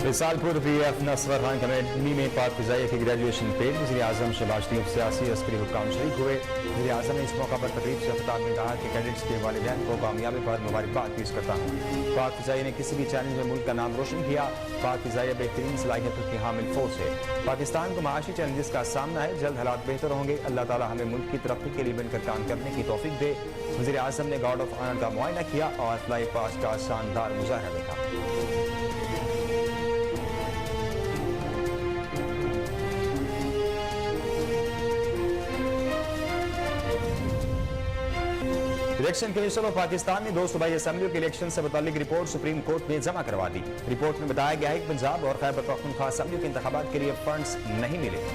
Risalpur PF नस्वर Khan academy में पाक फिजाइया की ग्रेजुएशन पेड वज़ीर आज़म शहबाज शरीफ सियासी अस्करी हुक्काम शरीक हुए। वज़ीर आज़म ने इस मौका पर तकरीब से खिताब में कहा कि कैडेट्स के वालिदैन को कामयाबी पर मुबारकबाद पेश करता हूँ। पाक फिजाइया ने किसी भी चैलेंज में मुल्क का नाम रोशन किया। पाक फिजाइया बेहतरीन सलाहियतों की हामिल फोर्स है। पाकिस्तान को माशी चैलेंजेस का सामना है, जल्द हालात बेहतर होंगे। अल्लाह ताला हमें मुल्क की तरक्की के लिए मिलकर काम करने की तौफीक दे। वज़ीर आज़म ने गार्ड ऑफ ऑनर का मुआयना किया और फ्लाई पास्ट का शानदार मुजाहरा देखा। इलेक्शन कमीशन ऑफ पाकिस्तान ने 2 सूबाई असेंबलियों के इलेक्शन से मुताल्लिक रिपोर्ट सुप्रीम कोर्ट में जमा करवा दी। रिपोर्ट में बताया गया है कि पंजाब और खैबर पख्तूनख्वा असेंबलियों के इंतखाबात के लिए फंड्स नहीं मिले।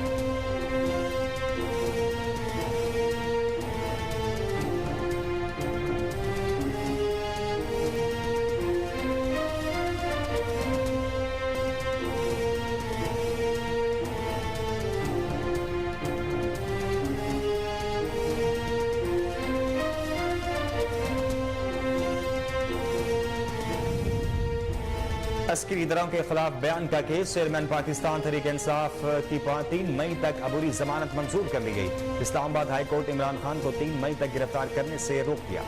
अस्करी दरों के खिलाफ बयान का केस चेयरमैन पाकिस्तान तहरीक इंसाफ की 3 मई तक अबूरी जमानत मंजूर कर ली गई। इस्लामाबाद हाई कोर्ट इमरान खान को 3 मई तक गिरफ्तार करने से रोक दिया।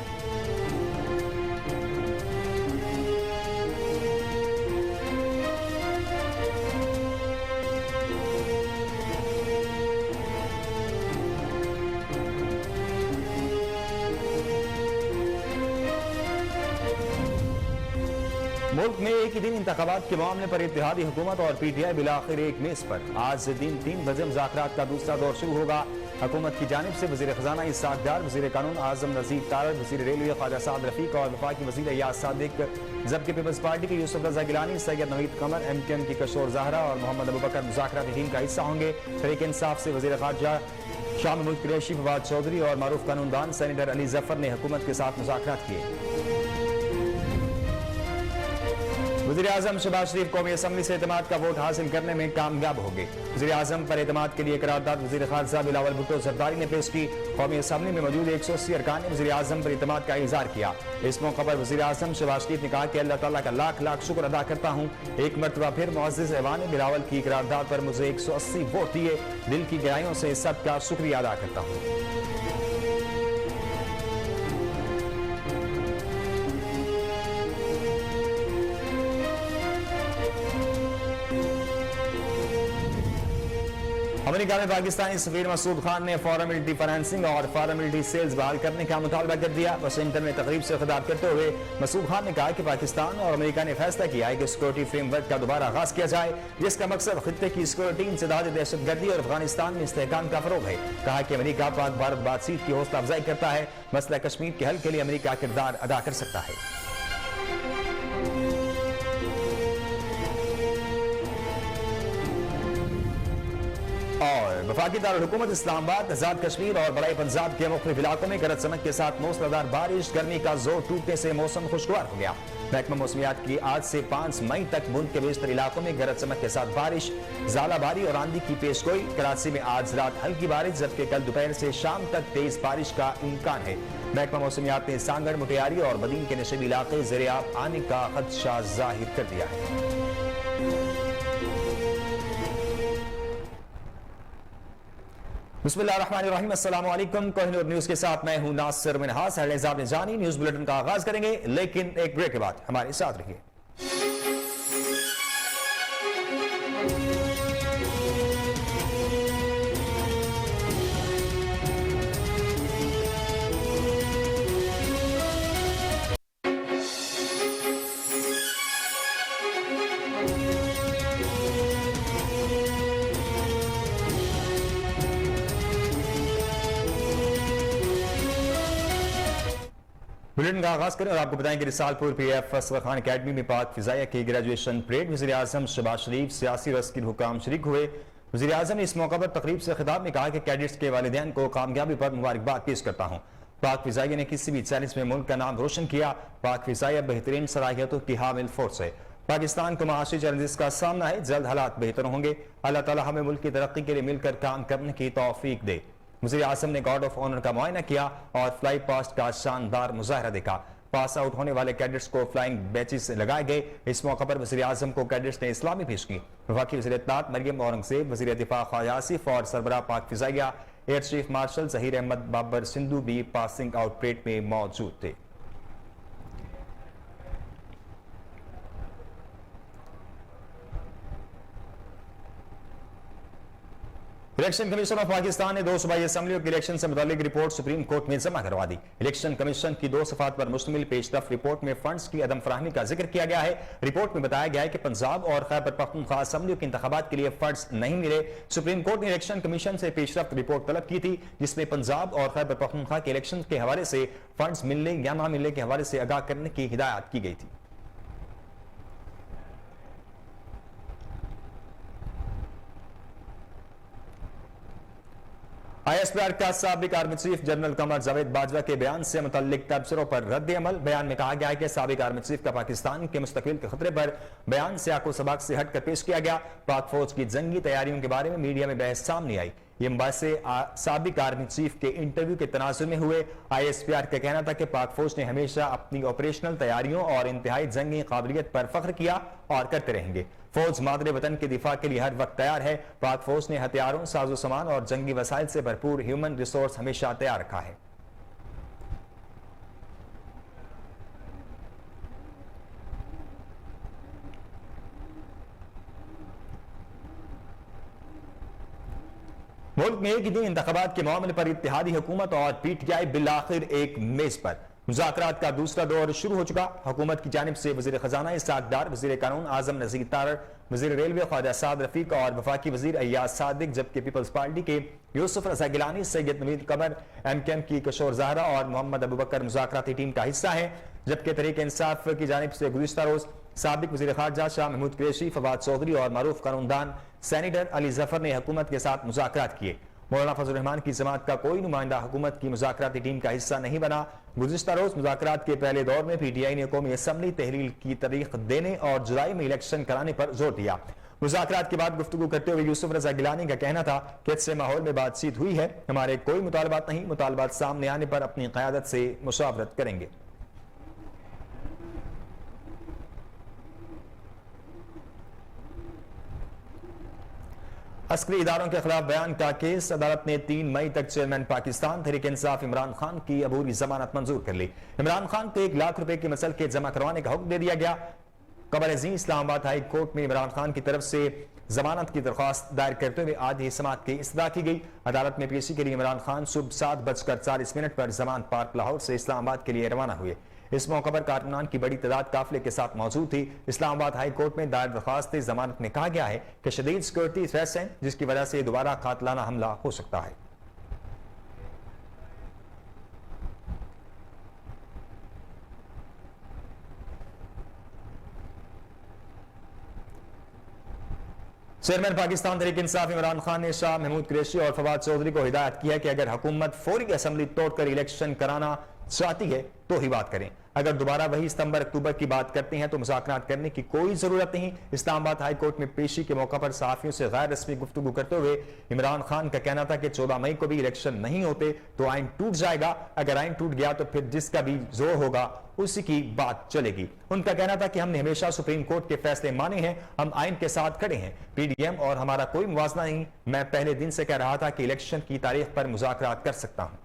मुल्क में एक ही दिन इंतखाबात के मामले पर इत्तेहादी हुकूमत और PTI बिलाखिर एक मेज पर। आज से दिन 3 बजे मुज़ाकरात का दूसरा दौर शुरू होगा। हुकूमत की जानिब से वज़ीर खजाना इसहाक डार, वज़ीर कानून आज़म नज़ीर तारड़, वज़ीर रेलवे ख्वाजा साद रफीक और वफाकी वज़ीर अयाज सादिक, जबकि पीपल्स पार्टी के यूसुफ रजा गिलानी, सैयद नवीद कमर, MKM की कशोर ज़हरा और मोहम्मद अबूबकर मुज़ाकराती टीम का हिस्सा होंगे। तहरीक इंसाफ से वज़ीर ख़ारजा शाह मुल्क कुरैशी, फवाद चौधरी और मारूफ कानूनदान सेनेटर अली जफर ने हुकूमत के साथ मुज़ाकरात किए। वज़ीर आज़म शहबाज शरीफ कौमी असम्बली से एतमाद का वोट हासिल करने में कामयाब हो गए। वज़ीर आज़म पर एतमाद के लिए करारदाद वज़ीर खारजा बिलावल भुट्टो जरदारी ने पेश की। कौमी असम्बली में मौजूद 180 अरकान ने वज़ीर आज़म पर एतमाद का इज़हार किया। इस मौका पर वज़ीर आज़म शहबाज शरीफ ने कहा कि अल्लाह ताला का लाख लाख शुक्र अदा करता हूँ। एक मरतबा फिर मुअज़्ज़िज़ ऐवान बिलावल की करारदाद पर मुझे 180 वोट दिए। दिल की गहराइयों से सबका शुक्रिया अदा करता हूँ। अमेरिका में पाकिस्तानी सफीर मसूद खान ने फॉरेन मिलिट्री फाइनेंसिंग और फॉरेन मिलिट्री सेल्स बहाल करने का मुतालबा कर दिया। वाशिंगटन में तकरीब से खिताब करते हुए मसूद खान ने कहा कि पाकिस्तान और अमेरिका ने फैसला किया है कि सिक्योरिटी फ्रेमवर्क का दोबारा आगाज किया जाए, जिसका मकसद खित्ते की सिक्योरिटी, इंसदाद दहशतगर्दी और अफगानिस्तान में इस्तेहकाम का फरोग है। कहा कि अमेरिका पाक भारत बातचीत की हौसला अफजाई करता है। मसला कश्मीर के हल के लिए अमेरिका किरदार अदा कर सकता है। और वफाकी दारुल-हुकूमत इस्लामाबाद, आजाद कश्मीर और बड़ाई पंजाब के मुख्तलिफ इलाकों में गरज चमक के साथ मूसलाधार बारिश, गर्मी का जोर टूटने से मौसम खुशगवार हो गया। महकमा मौसमियात की आज से 5 मई तक मुल्क के बेशतर इलाकों में गरज चमक के साथ बारिश, ज़ालाबारी और आंधी की पेशगोई। कराची में आज रात हल्की बारिश, जबकि कल दोपहर से शाम तक तेज बारिश का इम्कान है। महकमा मौसमियात ने सांगड़, मुटियारी और बदीन के नशीबी इलाके ज़ेर-ए-आब आने का खदशा जाहिर कर दिया है। बिस्मिल्लाहिर्रहमानिर्रहीम, अस्सलाम वालेकुम। कोहिनूर न्यूज के साथ मैं हूं नासिर मिनहास। हेडलाइंस आपने जानी, न्यूज बुलेटिन का आगाज करेंगे, लेकिन एक ब्रेक के बाद हमारे साथ रहिए। बुलेटिन का आगाज करें और आपको बताएं कि रिसालपुर PF नस्वर खान अकेडमी में पाक फिजाइया की ग्रेजुएशन परेड वज़ीर आज़म शहबाज शरीफ सियासी अस्करी हुक्काम शरीक हुए। वज़ीर आज़म ने इस मौका पर तकरीब से खिताब में कहा कि कैडेट्स के वालिदैन को कामयाबी पर मुबारकबाद पेश करता हूँ। पाक फिजाइया ने किसी भी चैलेंज में मुल्क का नाम रोशन किया। पाक फिजाइया बेहतरीन सलाहियतों की हामिल फोर्स है। पाकिस्तान को माशी चैलेंजेस का सामना है, जल्द हालात बेहतर होंगे। अल्लाह ताला हमें मुल्क की तरक्की के लिए मिलकर काम करने की तौफीक दे। वज़ीर आज़म ने गार्ड ऑफ ऑनर का मुआयना किया और फ्लाई पास्ट का शानदार मुजाहरा देखा। पास आउट होने वाले कैडेट्स को फ्लाइंग बैचेस लगाए गए। इस मौके पर वज़ीर आज़म को कैडेट्स ने इस्लामी पेश की। वफाकी वज़ीर इत्तलात मरियम औरंगजेब, वज़ीर दिफा ख्वाजा आसिफ और सरबराह Pak Fizaia air chief marshal Zaheer Ahmed Babar Sidhu भी पासिंग आउट परेड में मौजूद थे। इलेक्शन कमीशन ऑफ पाकिस्तान ने 2 सूबाई असम्बलियों के इलेक्शन से मुतालिक रिपोर्ट सुप्रीम कोर्ट में जमा करवा दी। इलेक्शन कमीशन की 2 सफ़ात पर मुश्तमिल पेशरफ रिपोर्ट में फंड्स की अदम फराहमी का जिक्र किया गया है। रिपोर्ट में बताया गया है कि पंजाब और खैबर पख्तूनख्वा असम्बलियों के इंतखाबात के लिए फंड्स नहीं मिले। सुप्रीम कोर्ट ने इलेक्शन कमीशन से पेशरफ रिपोर्ट तलब की थी, जिसमें पंजाब और खैबर पख्तूनख्वा के इलेक्शन के हवाले से फंड्स मिलने या ना मिलने के हवाले से आगाह करने की हिदायत की गई थी। ISPR का साबिक army chief general Qamar Javed Bajwa के बयान से मुतल्लिक तबसरों पर रद्द अमल। बयान में कहा गया है कि साबिक आर्मी चीफ का पाकिस्तान के मुस्तकबिल के खतरे पर बयान से आको सबाक से हटकर पेश किया गया। पाक फौज की जंगी तैयारियों के बारे में मीडिया में बहस सामने आई। ये मुबासे साबिक आर्मी चीफ के इंटरव्यू के तनाजुर में हुए। ISPR का कहना था कि पाक फौज ने हमेशा अपनी ऑपरेशनल तैयारियों और इंतहाई जंगी काबिलियत पर फख्र किया और करते रहेंगे। फौज मादरे वतन के दिफा के लिए हर वक्त तैयार है। पाक फौज ने हथियारों, साजो सामान और जंगी वसाइल से भरपूर ह्यूमन रिसोर्स हमेशा तैयार रखा है। मुल्क में एक ही दिन इंतखाबात के मामले पर इत्तेहादी हुकूमत और PTI बिलाखिर एक मेज पर। मुज़ाकरात का दूसरा दौर शुरू हो चुका। हुकूमत की जानिब से वज़ीर खजाना इस्हाक डार, वज़ीर कानून आजम नज़ीर तारड़, वज़ीर रेलवे ख्वाजा साद रफीक और वफाकी वज़ीर अय्याज सादिक, जबकि पीपल्स पार्टी के यूसुफ रज़ा गिलानी, सैयद नवीद कमर, MKM की किशोर ज़हरा और मोहम्मद अबू बकर मुज़ाकराती टीम का हिस्सा है। जबकि तहरीक इंसाफ की जानिब से गुज़िश्ता रोज साबिक वज़ीर खारजा शाह महमूद कुरैशी, फवाद चौधरी और मारूफ कानूनदान सेनेटर अली जफर ने हुकूमत के साथ मुज़ाकरात किए। मौलाना फजल रहमान की जमात का कोई नुमाइंदा हुकूमत की मुज़ाकराती टीम का हिस्सा नहीं बना। गुज़िश्ता रोज मुज़ाकरात के पहले दौर में PTI ने कौमी असम्बली तहलील की तारीख देने और जुलाई में इलेक्शन कराने पर जोर दिया। मुज़ाकरात के बाद गुफ्तगू करते हुए यूसुफ रज़ा गिलानी का कहना था कि अच्छे माहौल में बातचीत हुई है, हमारे कोई मुतालबात नहीं, मुतालबात सामने आने पर अपनी क़यादत से मुशावरत करेंगे। अस्करी इदारों के खिलाफ बयान का केस अदालत ने 3 मई तक चेयरमैन पाकिस्तान तहरीक इंसाफ इमरान खान की अबूरी जमानत मंजूर कर ली। इमरान खान को 1 लाख रुपए के मसल के जमा करवाने का हुक्म दे दिया गया। कबर अज़ीम इस्लामाबाद हाई कोर्ट में इमरान खान की तरफ से जमानत की दरख्वास्त दायर करते हुए आज ही समाअत की इस्तदा की गई। अदालत में पेशी के लिए इमरान खान सुबह 7:40 पर जमान पार्क लाहौर से इस्लामाबाद के लिए रवाना हुए। इस मौके पर कारकुनान की बड़ी तादाद काफिले के साथ मौजूद थी। इस्लामाबाद हाई कोर्ट में दायर दरख्वास्त जमानत में कहा गया है कि शदीद सिक्योरिटी थ्रेट्स हैं, जिसकी वजह से दोबारा कातलाना हमला हो सकता है। चेयरमैन पाकिस्तान तहरीक इंसाफ इमरान खान ने शाह महमूद कुरैशी और फवाद चौधरी को हिदायत की है कि अगर हुकूमत फौरी असम्बली तोड़कर इलेक्शन कराना चाहती है तो ही बात करें। अगर दोबारा वही सितंबर अक्टूबर की बात करते हैं तो मुज़ाकरात करने की कोई जरूरत नहीं। इस्लामाबाद हाई कोर्ट में पेशी के मौके पर सहाफियों से गैर रस्मी गुफ्तगू करते हुए इमरान खान का कहना था कि 14 मई को भी इलेक्शन नहीं होते तो आइन टूट जाएगा। अगर आइन टूट गया तो फिर जिसका भी जोर होगा उसी की बात चलेगी। उनका कहना था कि हमने हमेशा सुप्रीम कोर्ट के फैसले माने हैं, हम आइन के साथ खड़े हैं। PDM और हमारा कोई मुवाजना नहीं। मैं पहले दिन से कह रहा था कि इलेक्शन की तारीख पर मुज़ाकरात कर सकता हूं।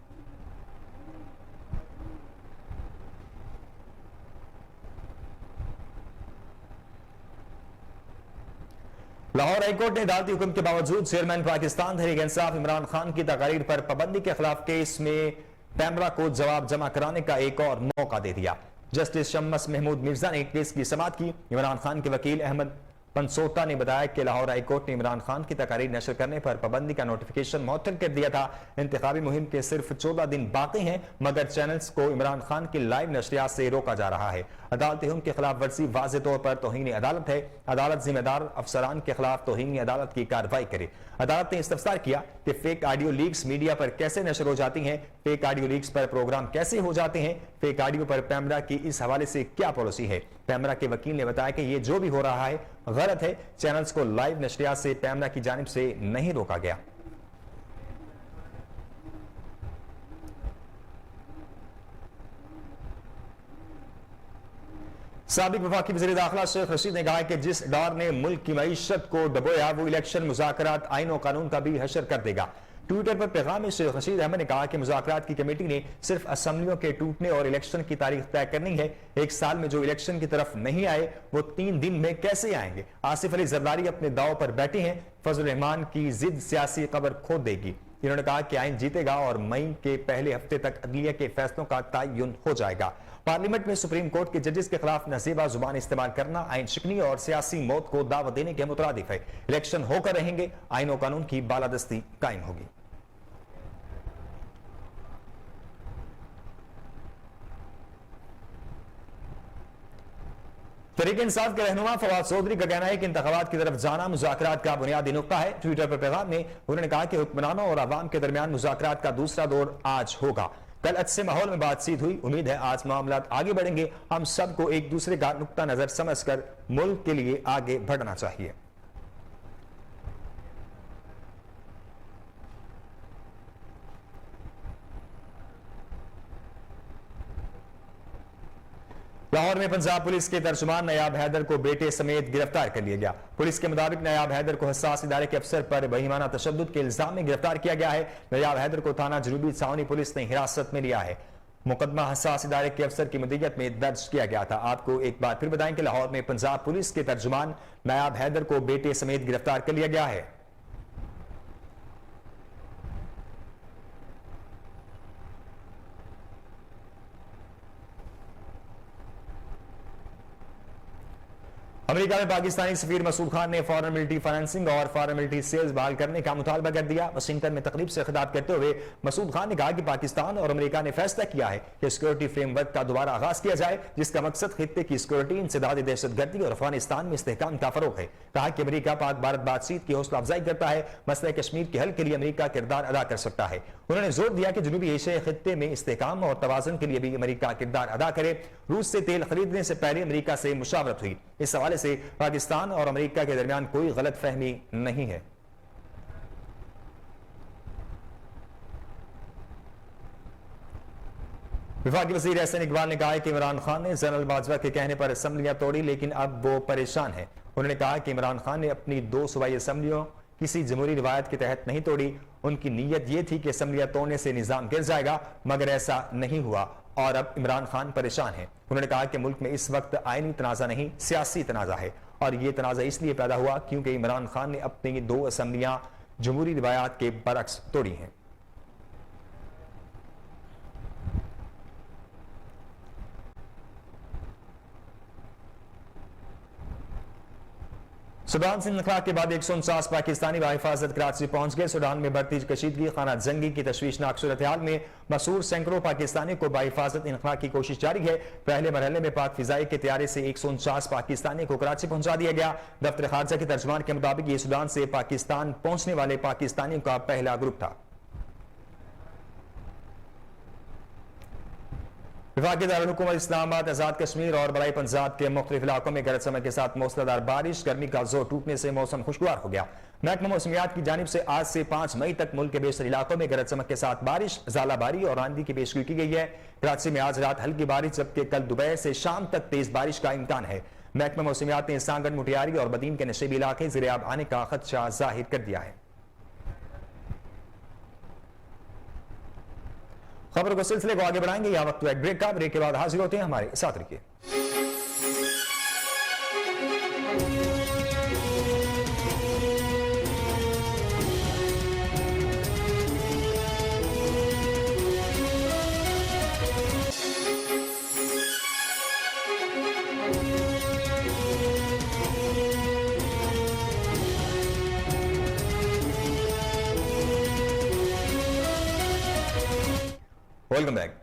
लाहौर हाईकोर्ट ने अदालती हुक्म के बावजूद चेयरमैन पाकिस्तान तहरीक इंसाफ इमरान खान की तकारीर पर पाबंदी के खिलाफ केस में पैमरा को जवाब जमा कराने का एक और मौका दे दिया। जस्टिस शम्स महमूद मिर्जा ने केस की समाअत की। इमरान खान के वकील अहमद पंसोता ने बताया कि लाहौर हाईकोर्ट ने इमरान खान की तकारीर नशर करने पर पाबंदी का नोटिफिकेशन मुअत्तल कर दिया था। इंतखाबी मुहिम के सिर्फ 14 दिन बाकी हैं, मगर चैनल्स को इमरान खान की लाइव नशरियात से रोका जा रहा है। अदालती हुक्म की खिलाफ वर्जी वाज़ेह तौर पर तौहीन अदालत है। अदालत जिम्मेदार अफसरान के खिलाफ तौहीन अदालत की कार्रवाई करे। अदालत ने इस्तफसार किया कि फेक ऑडियो लीक्स मीडिया पर कैसे नशर हो जाती हैं, फेक ऑडियो लीक्स पर प्रोग्राम कैसे हो जाते हैं, फेक ऑडियो पर पैमरा की इस हवाले से क्या पॉलिसी है। पैमरा के वकील ने बताया कि यह जो भी हो रहा है गलत है। चैनल्स को लाइव नशरियात से पैमरा की जानिब से नहीं रोका गया। साबिक वफाकी वज़ीर दाखिला शेख रशीद ने कहा कि जिस डॉर ने मुल्क की मईशत को डबोया वो इलेक्शन मुज़ाकरात आईन और कानून का भी हशर कर देगा। ट्विटर पर पैगाम में शेख रशीद अहमद ने कहा कि मुज़ाकरात की कमेटी ने सिर्फ असम्बलियों के टूटने और इलेक्शन की तारीख तय करनी है। एक साल में जो इलेक्शन की तरफ नहीं आए वो 3 दिन में कैसे आएंगे। आसिफ अली जरदारी अपने दाव पर बैठे हैं। फजल रहमान की जिद सियासी कबर खो देगी। इन्होंने कहा कि आइन जीतेगा और मई के पहले हफ्ते तक अदलिया के फैसलों का तयन हो जाएगा। पार्लियामेंट में सुप्रीम कोर्ट के जजेस के खिलाफ नजीबा जुबान इस्तेमाल करना आइन शिकनी और सियासी मौत को दावत देने के मुतरादिफ है। इलेक्शन होकर रहेंगे, आइन और कानून की बालादस्ती कायम होगी। तहरीक इंसाफ के रहनुमा फवाद चौधरी का कहना है कि इंतखाबात की तरफ जाना मुज़ाकरात का बुनियादी नुक्ता है। ट्विटर पर पैगाम में उन्होंने कहा कि हुक्मरानों और अवाम के दरमियान मुज़ाकरात का दूसरा दौर आज होगा। कल अच्छे माहौल में बातचीत हुई, उम्मीद है आज मामला आगे बढ़ेंगे। हम सबको एक दूसरे का नुक्ता नजर समझकर मुल्क के लिए आगे बढ़ना चाहिए। लाहौर में पंजाब पुलिस के तर्जुमान नयाब हैदर को बेटे समेत गिरफ्तार कर लिया गया। पुलिस के मुताबिक नयाब हैदर को हसास इदारे के अफसर पर बेईमाना तशद्दुद के इल्जाम में गिरफ्तार किया गया है। नयाब हैदर को थाना जनूबी छावनी पुलिस ने हिरासत में लिया है। मुकदमा हसास इदारे के अफसर की मदीयत में दर्ज किया गया था। आपको एक बार फिर बताएं कि लाहौर में पंजाब पुलिस के तर्जुमान नयाब हैदर को बेटे समेत गिरफ्तार कर लिया गया है। अमेरिका में पाकिस्तानी सफीर मसूद खान ने फॉरेन मिलिट्री फाइनेंसिंग और फॉरेन मिलिट्री सेल्स बहाल करने का मुतालबा कर दिया। वाशिंगटन में तकरीब से खिताब करते हुए मसूद खान ने कहा कि पाकिस्तान और अमेरिका ने फैसला किया है कि सिक्योरिटी फ्रेमवर्क का दोबारा आगाज किया जाए, जिसका मकसद खित्ते की सिक्योरिटी, इंसदादी दहशतगर्दी और अफगानिस्तान में इस्तेहकाम का फरोग है। कहा कि अमेरिका पाक भारत बातचीत की हौसला अफजाई करता है। मसला कश्मीर के हल के लिए अमेरिका किरदार अदा कर सकता है। उन्होंने जोर दिया कि जनूबी एशियाई खित्ते में इस्तेहकाम और तवाज़ुन के लिए भी अमेरिका किरदार अदा करे। रूस से तेल खरीदने से पहले अमेरिका से मुशावरत हुई। इस हवाले से पाकिस्तान और अमेरिका के दरमियान कोई गलतफहमी नहीं है। वफाकी वज़ीर एहसन इकबाल ने कहा है कि इमरान खान ने जनरल बाजवा के कहने पर असम्बलियां तोड़ी, लेकिन अब वो परेशान है। उन्होंने कहा कि इमरान खान ने अपनी 2 सूबाई असम्बलियों किसी जमहूरी रिवायत के तहत नहीं तोड़ी। उनकी नीयत यह थी कि असम्बलियां तोड़ने से निजाम गिर जाएगा, मगर ऐसा नहीं हुआ और अब इमरान खान परेशान है। उन्होंने कहा कि मुल्क में इस वक्त आईनी तनाज़ा नहीं, सियासी तनाज़ा है और यह तनाज़ा इसलिए पैदा हुआ क्योंकि इमरान खान ने अपनी 2 असम्बलियां जमहूरी रिवायात के बरक्स तोड़ी हैं। सूडान से इनखला के बाद 149 पाकिस्तानी बाहिफाजत कराची पहुंच गए। सूडान में बढ़ती कशीदगी, खाना जंगी की तशवीशनाक सूरत हाल में मसूर सैकड़ों पाकिस्तानी को बाहिफाजत इनखला की कोशिश जारी है। पहले मरहले में पाक फिजाई के तैयारे से 149 पाकिस्तानी को कराची पहुंचा दिया गया। दफ्तर खारजा के तर्जुमान के मुताबिक ये सूडान से पाकिस्तान पहुंचने वाले पाकिस्तानियों का पहला ग्रुप था। वफाकी दारुल-हुकूमत इस्लामाबाद, आजाद कश्मीर और बराई पंजाब के मुख्तलिफ इलाकों में गरज चमक के साथ मूसलाधार बारिश, गर्मी का जोर टूटने से मौसम खुशगवार हो गया। महकमा मौसमियात की जानिब से आज से 5 मई तक मुल्क के बेशतर इलाकों में गरज चमक के साथ बारिश, ज़ालाबारी और आंधी की पेशगोई की गई है। कराची में आज रात हल्की बारिश, जबकि कल दोपहर से शाम तक तेज बारिश का इम्कान है। महकमा मौसमियात ने सांगन, मुटियारी और बदीन के नशेबी इलाके ज़िर-ए-आब आने का खदशा जाहिर कर दिया है। खबरों के सिलसिले को आगे बढ़ाएंगे, यह वक्त एक ब्रेक का। ब्रेक के बाद हाजिर होते हैं, हमारे साथ रखिए। Welcome back.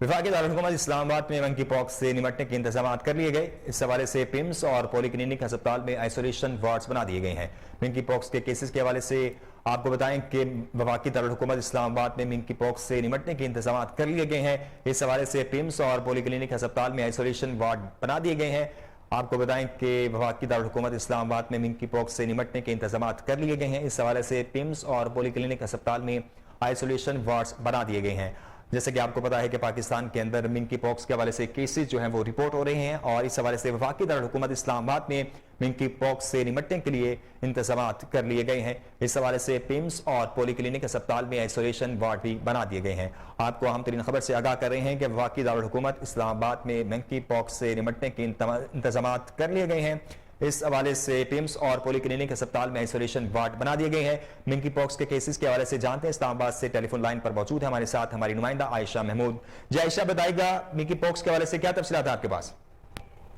वफाकी दारुल-हुकूमत इस्लामाबाद में मंकी पॉक्स से निपटने के इंतजाम कर लिए गए। इस हवाले से पिम्स और पॉलीक्लिनिक अस्पताल में आइसोलेशन वार्ड्स बना दिए गए हैं। मंकी पॉक्स के केसेस के हवाले से आपको बताएं कि वफाकी दारुल-हुकूमत इस्लामाबाद में मंकी पॉक्स से निपटने के इंतजाम कर लिए गए हैं। इस हवाले से पिम्स और पॉलीक्लिनिक अस्पताल में आइसोलेशन वार्ड बना दिए गए हैं। आपको बताएं कि वफाकी दारुल-हुकूमत इस्लामाबाद में मंकी पॉक्स से निपटने के इंतजाम कर लिए गए हैं। इस हवाले से पिम्स और पॉलीक्लिनिक अस्पताल में आइसोलेशन वार्ड्स बना दिए गए हैं। जैसे कि आपको पता है कि पाकिस्तान के अंदर मिंकी पॉक्स के हवाले से केसेस जो हैं वो रिपोर्ट हो रहे हैं और इस हवाले से वफाकी दारुल-हुकूमत इस्लामाबाद में मिंकी पॉक्स से निपटने के लिए इंतजाम कर लिए गए हैं। इस हवाले से पिम्स और पॉलीक्लिनिक अस्पताल में आइसोलेशन वार्ड भी बना दिए गए हैं। आपको अहम तरीन खबर से आगाह कर रहे हैं कि वफाकी दारुल-हुकूमत इस्लामाबाद में मिंकी पॉक्स से निपटने के इंतजाम कर लिए गए हैं। इस हवाले से पिम्स और पॉलीक्लिनिक अस्पताल में आइसोलेशन वार्ड बना दिए गए हैं। मिंकी पॉक्स के केसेस के हवाले से जानते हैं। इस्लामाबाद से टेलीफोन लाइन पर मौजूद है हमारे साथ हमारी नुमाइंदा आयशा महमूद। जी आयशा, बताइएगा मिंकी पॉक्स के हवाले से क्या तफसीलात है आपके पास?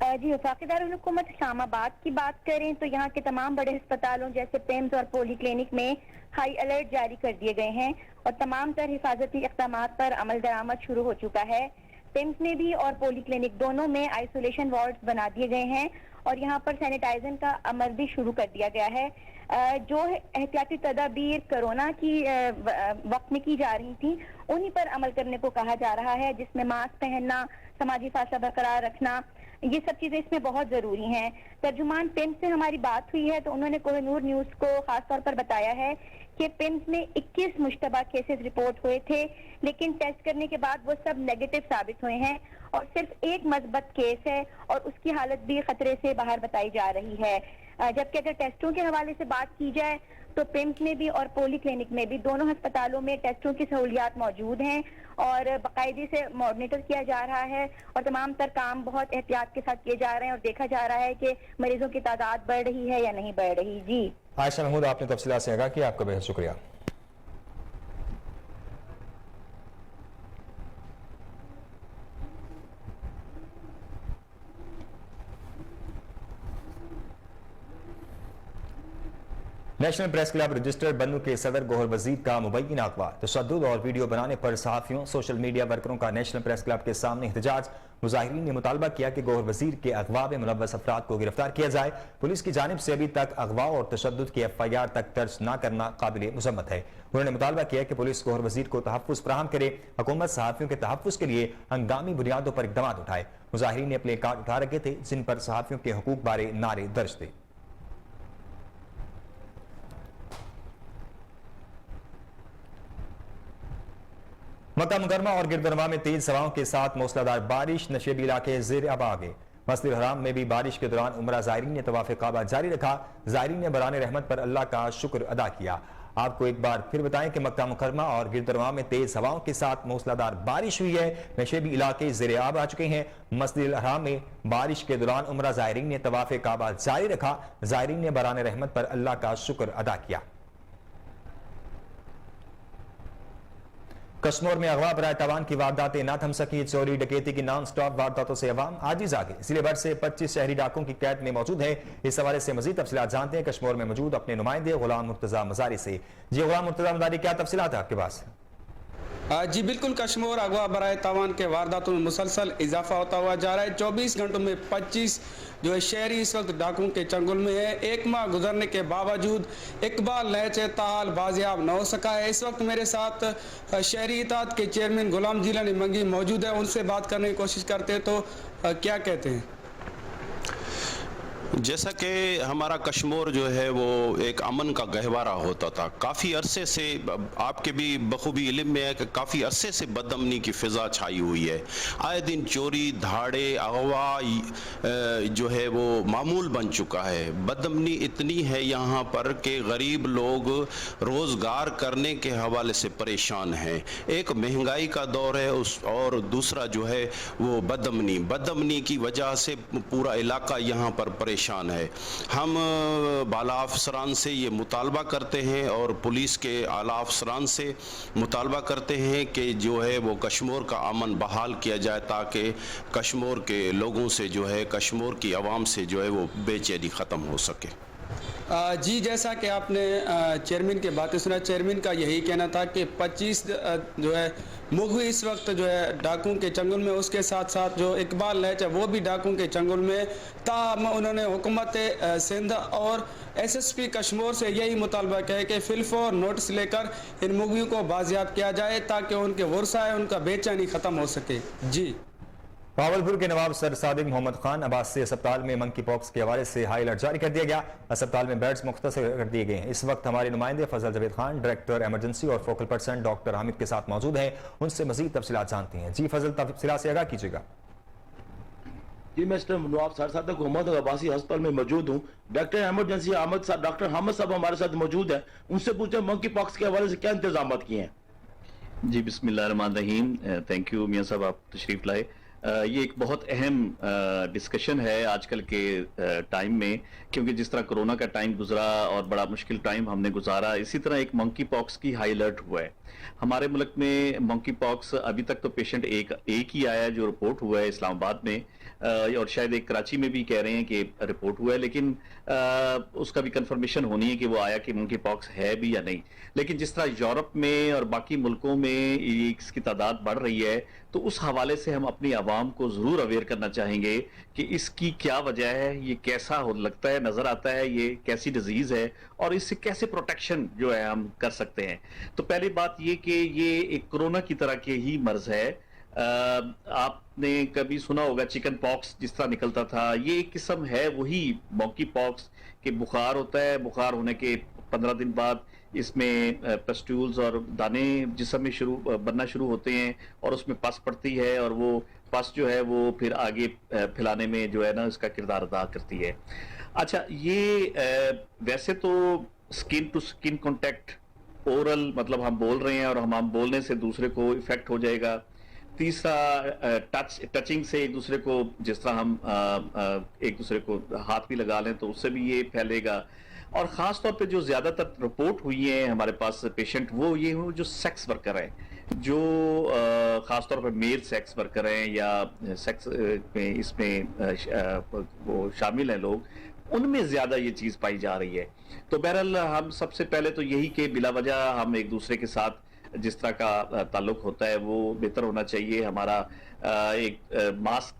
जी, वफाकी दारुल-हुकूमत इस्लामाबाद की बात करें तो यहाँ के तमाम बड़े अस्पतालों जैसे पिम्स और पॉलीक्लिनिक में हाई अलर्ट जारी कर दिए गए हैं और तमाम तर हिफाजती इक़दाम पर अमल दरामद शुरू हो चुका है। पिम्स में भी और पॉलीक्लिनिक दोनों में आइसोलेशन वार्ड बना दिए गए हैं और यहाँ पर सैनिटाइजेशन का अमल भी शुरू कर दिया गया है। जो एहतियाती तदाबीर कोरोना की वक्त में की जा रही थी उन्हीं पर अमल करने को कहा जा रहा है, जिसमें मास्क पहनना, समाजी फासला बरकरार रखना, ये सब चीजें इसमें बहुत जरूरी हैं। तर्जुमान पिम्स से हमारी बात हुई है तो उन्होंने कोहिनूर न्यूज को खास तौर पर बताया है कि पिम्स में 21 मुश्तबा केसेस रिपोर्ट हुए थे, लेकिन टेस्ट करने के बाद वो सब नेगेटिव साबित हुए हैं और सिर्फ एक मस्बत केस है और उसकी हालत भी खतरे से बाहर बताई जा रही है। जबकि अगर टेस्टों के हवाले से बात की जाए तो पिम्स में भी और पॉलीक्लिनिक में भी दोनों अस्पतालों में टेस्टों की सहूलियात मौजूद हैं और बाकायदे से मॉनिटर किया जा रहा है और तमाम तर काम बहुत एहतियात के साथ किए जा रहे हैं और देखा जा रहा है कि मरीजों की तादाद बढ़ रही है या नहीं बढ़ रही। जी आयशा महमूद, आपने तफसीलात से आगाह किया, आपका बेहद शुक्रिया। नेशनल प्रेस क्लब रजिस्टर्ड बन्नू के सदर गोहर वजीर का मुबैना अगवा, तशद्दुद और वीडियो बनाने पर सहाफियों, सोशल मीडिया वर्करों का नेशनल प्रेस क्लब के सामने एहतजाज। मुजाहिरीन ने मुतालबा किया कि गोहर वजीर के अगवा में मुलव्वस अफराद को गिरफ्तार किया जाए। पुलिस की जानिब से अभी तक अगवा और तशद्दुद की FIR तक दर्ज न करना काबिल मुज़म्मत है। उन्होंने मुतालबा किया कि पुलिस गोहर वजीर को तहफ़्फ़ुज़ फराहम करे, हुकूमत सहाफियों के तहफ़्फ़ुज़ के लिए हंगामी बुनियादों पर इक़दाम उठाए। मुजाहिरीन ने प्ले कार्ड उठा रखे थे जिन पर सहाफियों के हकूक़ बारे नारे दर्ज थे। मक्का मुकरमा और गिरदरमा में तेज हवाओं के साथ मूसलाधार बारिश, नशेबी इलाके ज़ेर अब आ गए। मस्जिद हराम में भी बारिश के दौरान उमरा ज़ायरीन ने तवाफ़े काबा जारी रखा। ज़ायरीन ने बराने रहमत पर अल्लाह का शुक्र अदा किया। आपको एक बार फिर बताएं कि मक्का मुकरमा और गिरदरमा में तेज हवाओं के साथ मूसलाधार बारिश हुई है। नशेबी इलाके ज़ेर आब आ चुके हैं। मस्जिद हराम में बारिश के दौरान उमरा ज़ायरीन ने तवाफ़े काबा जारी रखा। ज़ायरीन ने बराने रहमत पर अल्लाह का शुक्र अदा किया। कश्मीर में अगवा बराए तवान की वारदातें न थम सकी। चोरी डकैती की नॉन स्टॉप वारदातों से अवाम आजिज आ गई। इसलिए भर से 25 शहरी डाकों की कैद में मौजूद है। इस हवाले से मजीद तफसीलात जानते हैं कश्मीर में मौजूद अपने नुमाइंदे गुलाम मुर्तजा मजारी से। जी गुलाम मुर्तजा मजारी, क्या तफसीलात है आपके पास? जी बिल्कुल, कश्मीर अगवा बराए तवान के वारदातों में मुसलसल इजाफा होता हुआ जा रहा है। 24 घंटों में 25 जो है शहरी इस वक्त डाकुओं के चंगुल में है। एक माह गुजरने के बावजूद इकबाल लहचे ताल बाजियाब न हो सका है। इस वक्त मेरे साथ शहरी इताद के चेयरमैन गुलाम जिलानी मंगी मौजूद है, उनसे बात करने की कोशिश करते हैं। तो क्या कहते हैं? जैसा कि हमारा कश्मीर जो है वो एक अमन का गहवारा होता था, काफ़ी अरसे से आपके भी बखूबी इल्म में है कि काफ़ी अरसे से बदअमनी की फ़िज़ा छाई हुई है। आए दिन चोरी धाड़े अगवा जो है वो मामूल बन चुका है। बदअमनी इतनी है यहाँ पर कि गरीब लोग रोज़गार करने के हवाले से परेशान हैं। एक महंगाई का दौर है और दूसरा जो है वो बदअमनी की वजह से पूरा इलाका यहाँ पर परेशान है। हम बाला अफसरान से ये मुतालबा करते हैं और पुलिस के आला अफसरान से मुतालबा करते हैं कि जो है वो कश्मीर का अमन बहाल किया जाए ताकि कश्मीर के लोगों से जो है कश्मीर की आवाम से जो है वो बेचैनी ख़त्म हो सके। जी जैसा कि आपने चेयरमैन की बातें सुना, चेयरमैन का यही कहना था कि 25 जो है मुगवी इस वक्त जो है डाकुओं के चंगुल में, उसके साथ साथ जो इकबाल लहच है वो भी डाकुओं के चंगुल में। ताहम उन्होंने हुकूमत सिंध और SSP कश्मीर से यही मुतालबा किया है कि फिलफौर नोटिस लेकर इन मुगवियों को बाजियाब किया जाए ताकि उनके वर्सा है उनका बेचैनी ख़त्म हो सके। जी भावलपुर के नवाब सर सादिक मोहम्मद खान अब्बासी अस्पताल में मंकी पॉक्स के हवाले से हाई अलर्ट जारी कर दिया गया। अस्पताल में बेड्स मुख्तसर कर दिए गए हैं। इस वक्त हमारे नुमाइंदे फजल जवेद खान, डायरेक्टर एमरजेंसी और फोकल पर्सन डॉक्टर हामिद के साथ मौजूद हैं। उनसे मजीद तफसीलात जानते हैं। जी फजल, तफसीलात से आगाह कीजिएगा। जी, मैं नवाब सर सादिक मोहम्मद अब्बासी अस्पताल में मौजूद हूँ। डॉक्टर एमरजेंसी डॉक्टर हामिद साहब हमारे साथ मौजूद है। उनसे पूछते हैं मंकी पॉक्स के हवाले से क्या इंतजाम किए हैं। जी बिस्मिल्लाहिर्रहमानिर्रहीम। थैंक यू मियां साहब, आप तशरीफ लाए। ये एक बहुत अहम डिस्कशन है आजकल के टाइम में, क्योंकि जिस तरह कोरोना का टाइम गुजरा और बड़ा मुश्किल टाइम हमने गुजारा, इसी तरह एक मंकी पॉक्स की हाई अलर्ट हुआ है हमारे मुल्क में। मंकी पॉक्स अभी तक तो पेशेंट एक ही आया है जो रिपोर्ट हुआ है इस्लामाबाद में, और शायद एक कराची में भी कह रहे हैं कि रिपोर्ट हुआ है, लेकिन उसका भी कंफर्मेशन होनी है कि वो आया कि मंकी पॉक्स है भी या नहीं। लेकिन जिस तरह यूरोप में और बाकी मुल्कों में इसकी तादाद बढ़ रही है, तो उस हवाले से हम अपनी आवाम को जरूर अवेयर करना चाहेंगे कि इसकी क्या वजह है, ये कैसा हो लगता है, नजर आता है, ये कैसी डिजीज है और इससे कैसे प्रोटेक्शन जो है हम कर सकते हैं। तो पहली बात ये कि ये एक कोरोना की तरह के ही मर्ज है। आपने कभी सुना होगा चिकन पॉक्स जिस तरह निकलता था, ये एक किस्म है वही मंकी पॉक्स के बुखार होता है। बुखार होने के 15 दिन बाद इसमें पस्ट्यूल्स और दाने जिस्म में बनना शुरू होते हैं और उसमें पस पड़ती है, और वो पस जो है वो फिर आगे फैलाने में जो है ना इसका किरदार अदा करती है। अच्छा, ये वैसे तो skin to skin contact, oral मतलब हम बोल रहे हैं और हम बोलने से दूसरे को इफेक्ट हो जाएगा। तीसरा टचिंग से एक दूसरे को, जिस तरह हम एक दूसरे को हाथ भी लगा लें तो उससे भी ये फैलेगा। और ख़ास तौर पे जो ज़्यादातर रिपोर्ट हुई है हमारे पास पेशेंट, वो ये हो जो सेक्स वर्कर हैं, जो ख़ास तौर पे मेल सेक्स वर्कर हैं या सेक्स में इसमें वो शामिल हैं लोग, उनमें ज़्यादा ये चीज़ पाई जा रही है। तो बहरहाल हम सबसे पहले तो यही कि बिला वजह हम एक दूसरे के साथ जिस तरह का ताल्लुक होता है वो बेहतर होना चाहिए। हमारा एक मास्क,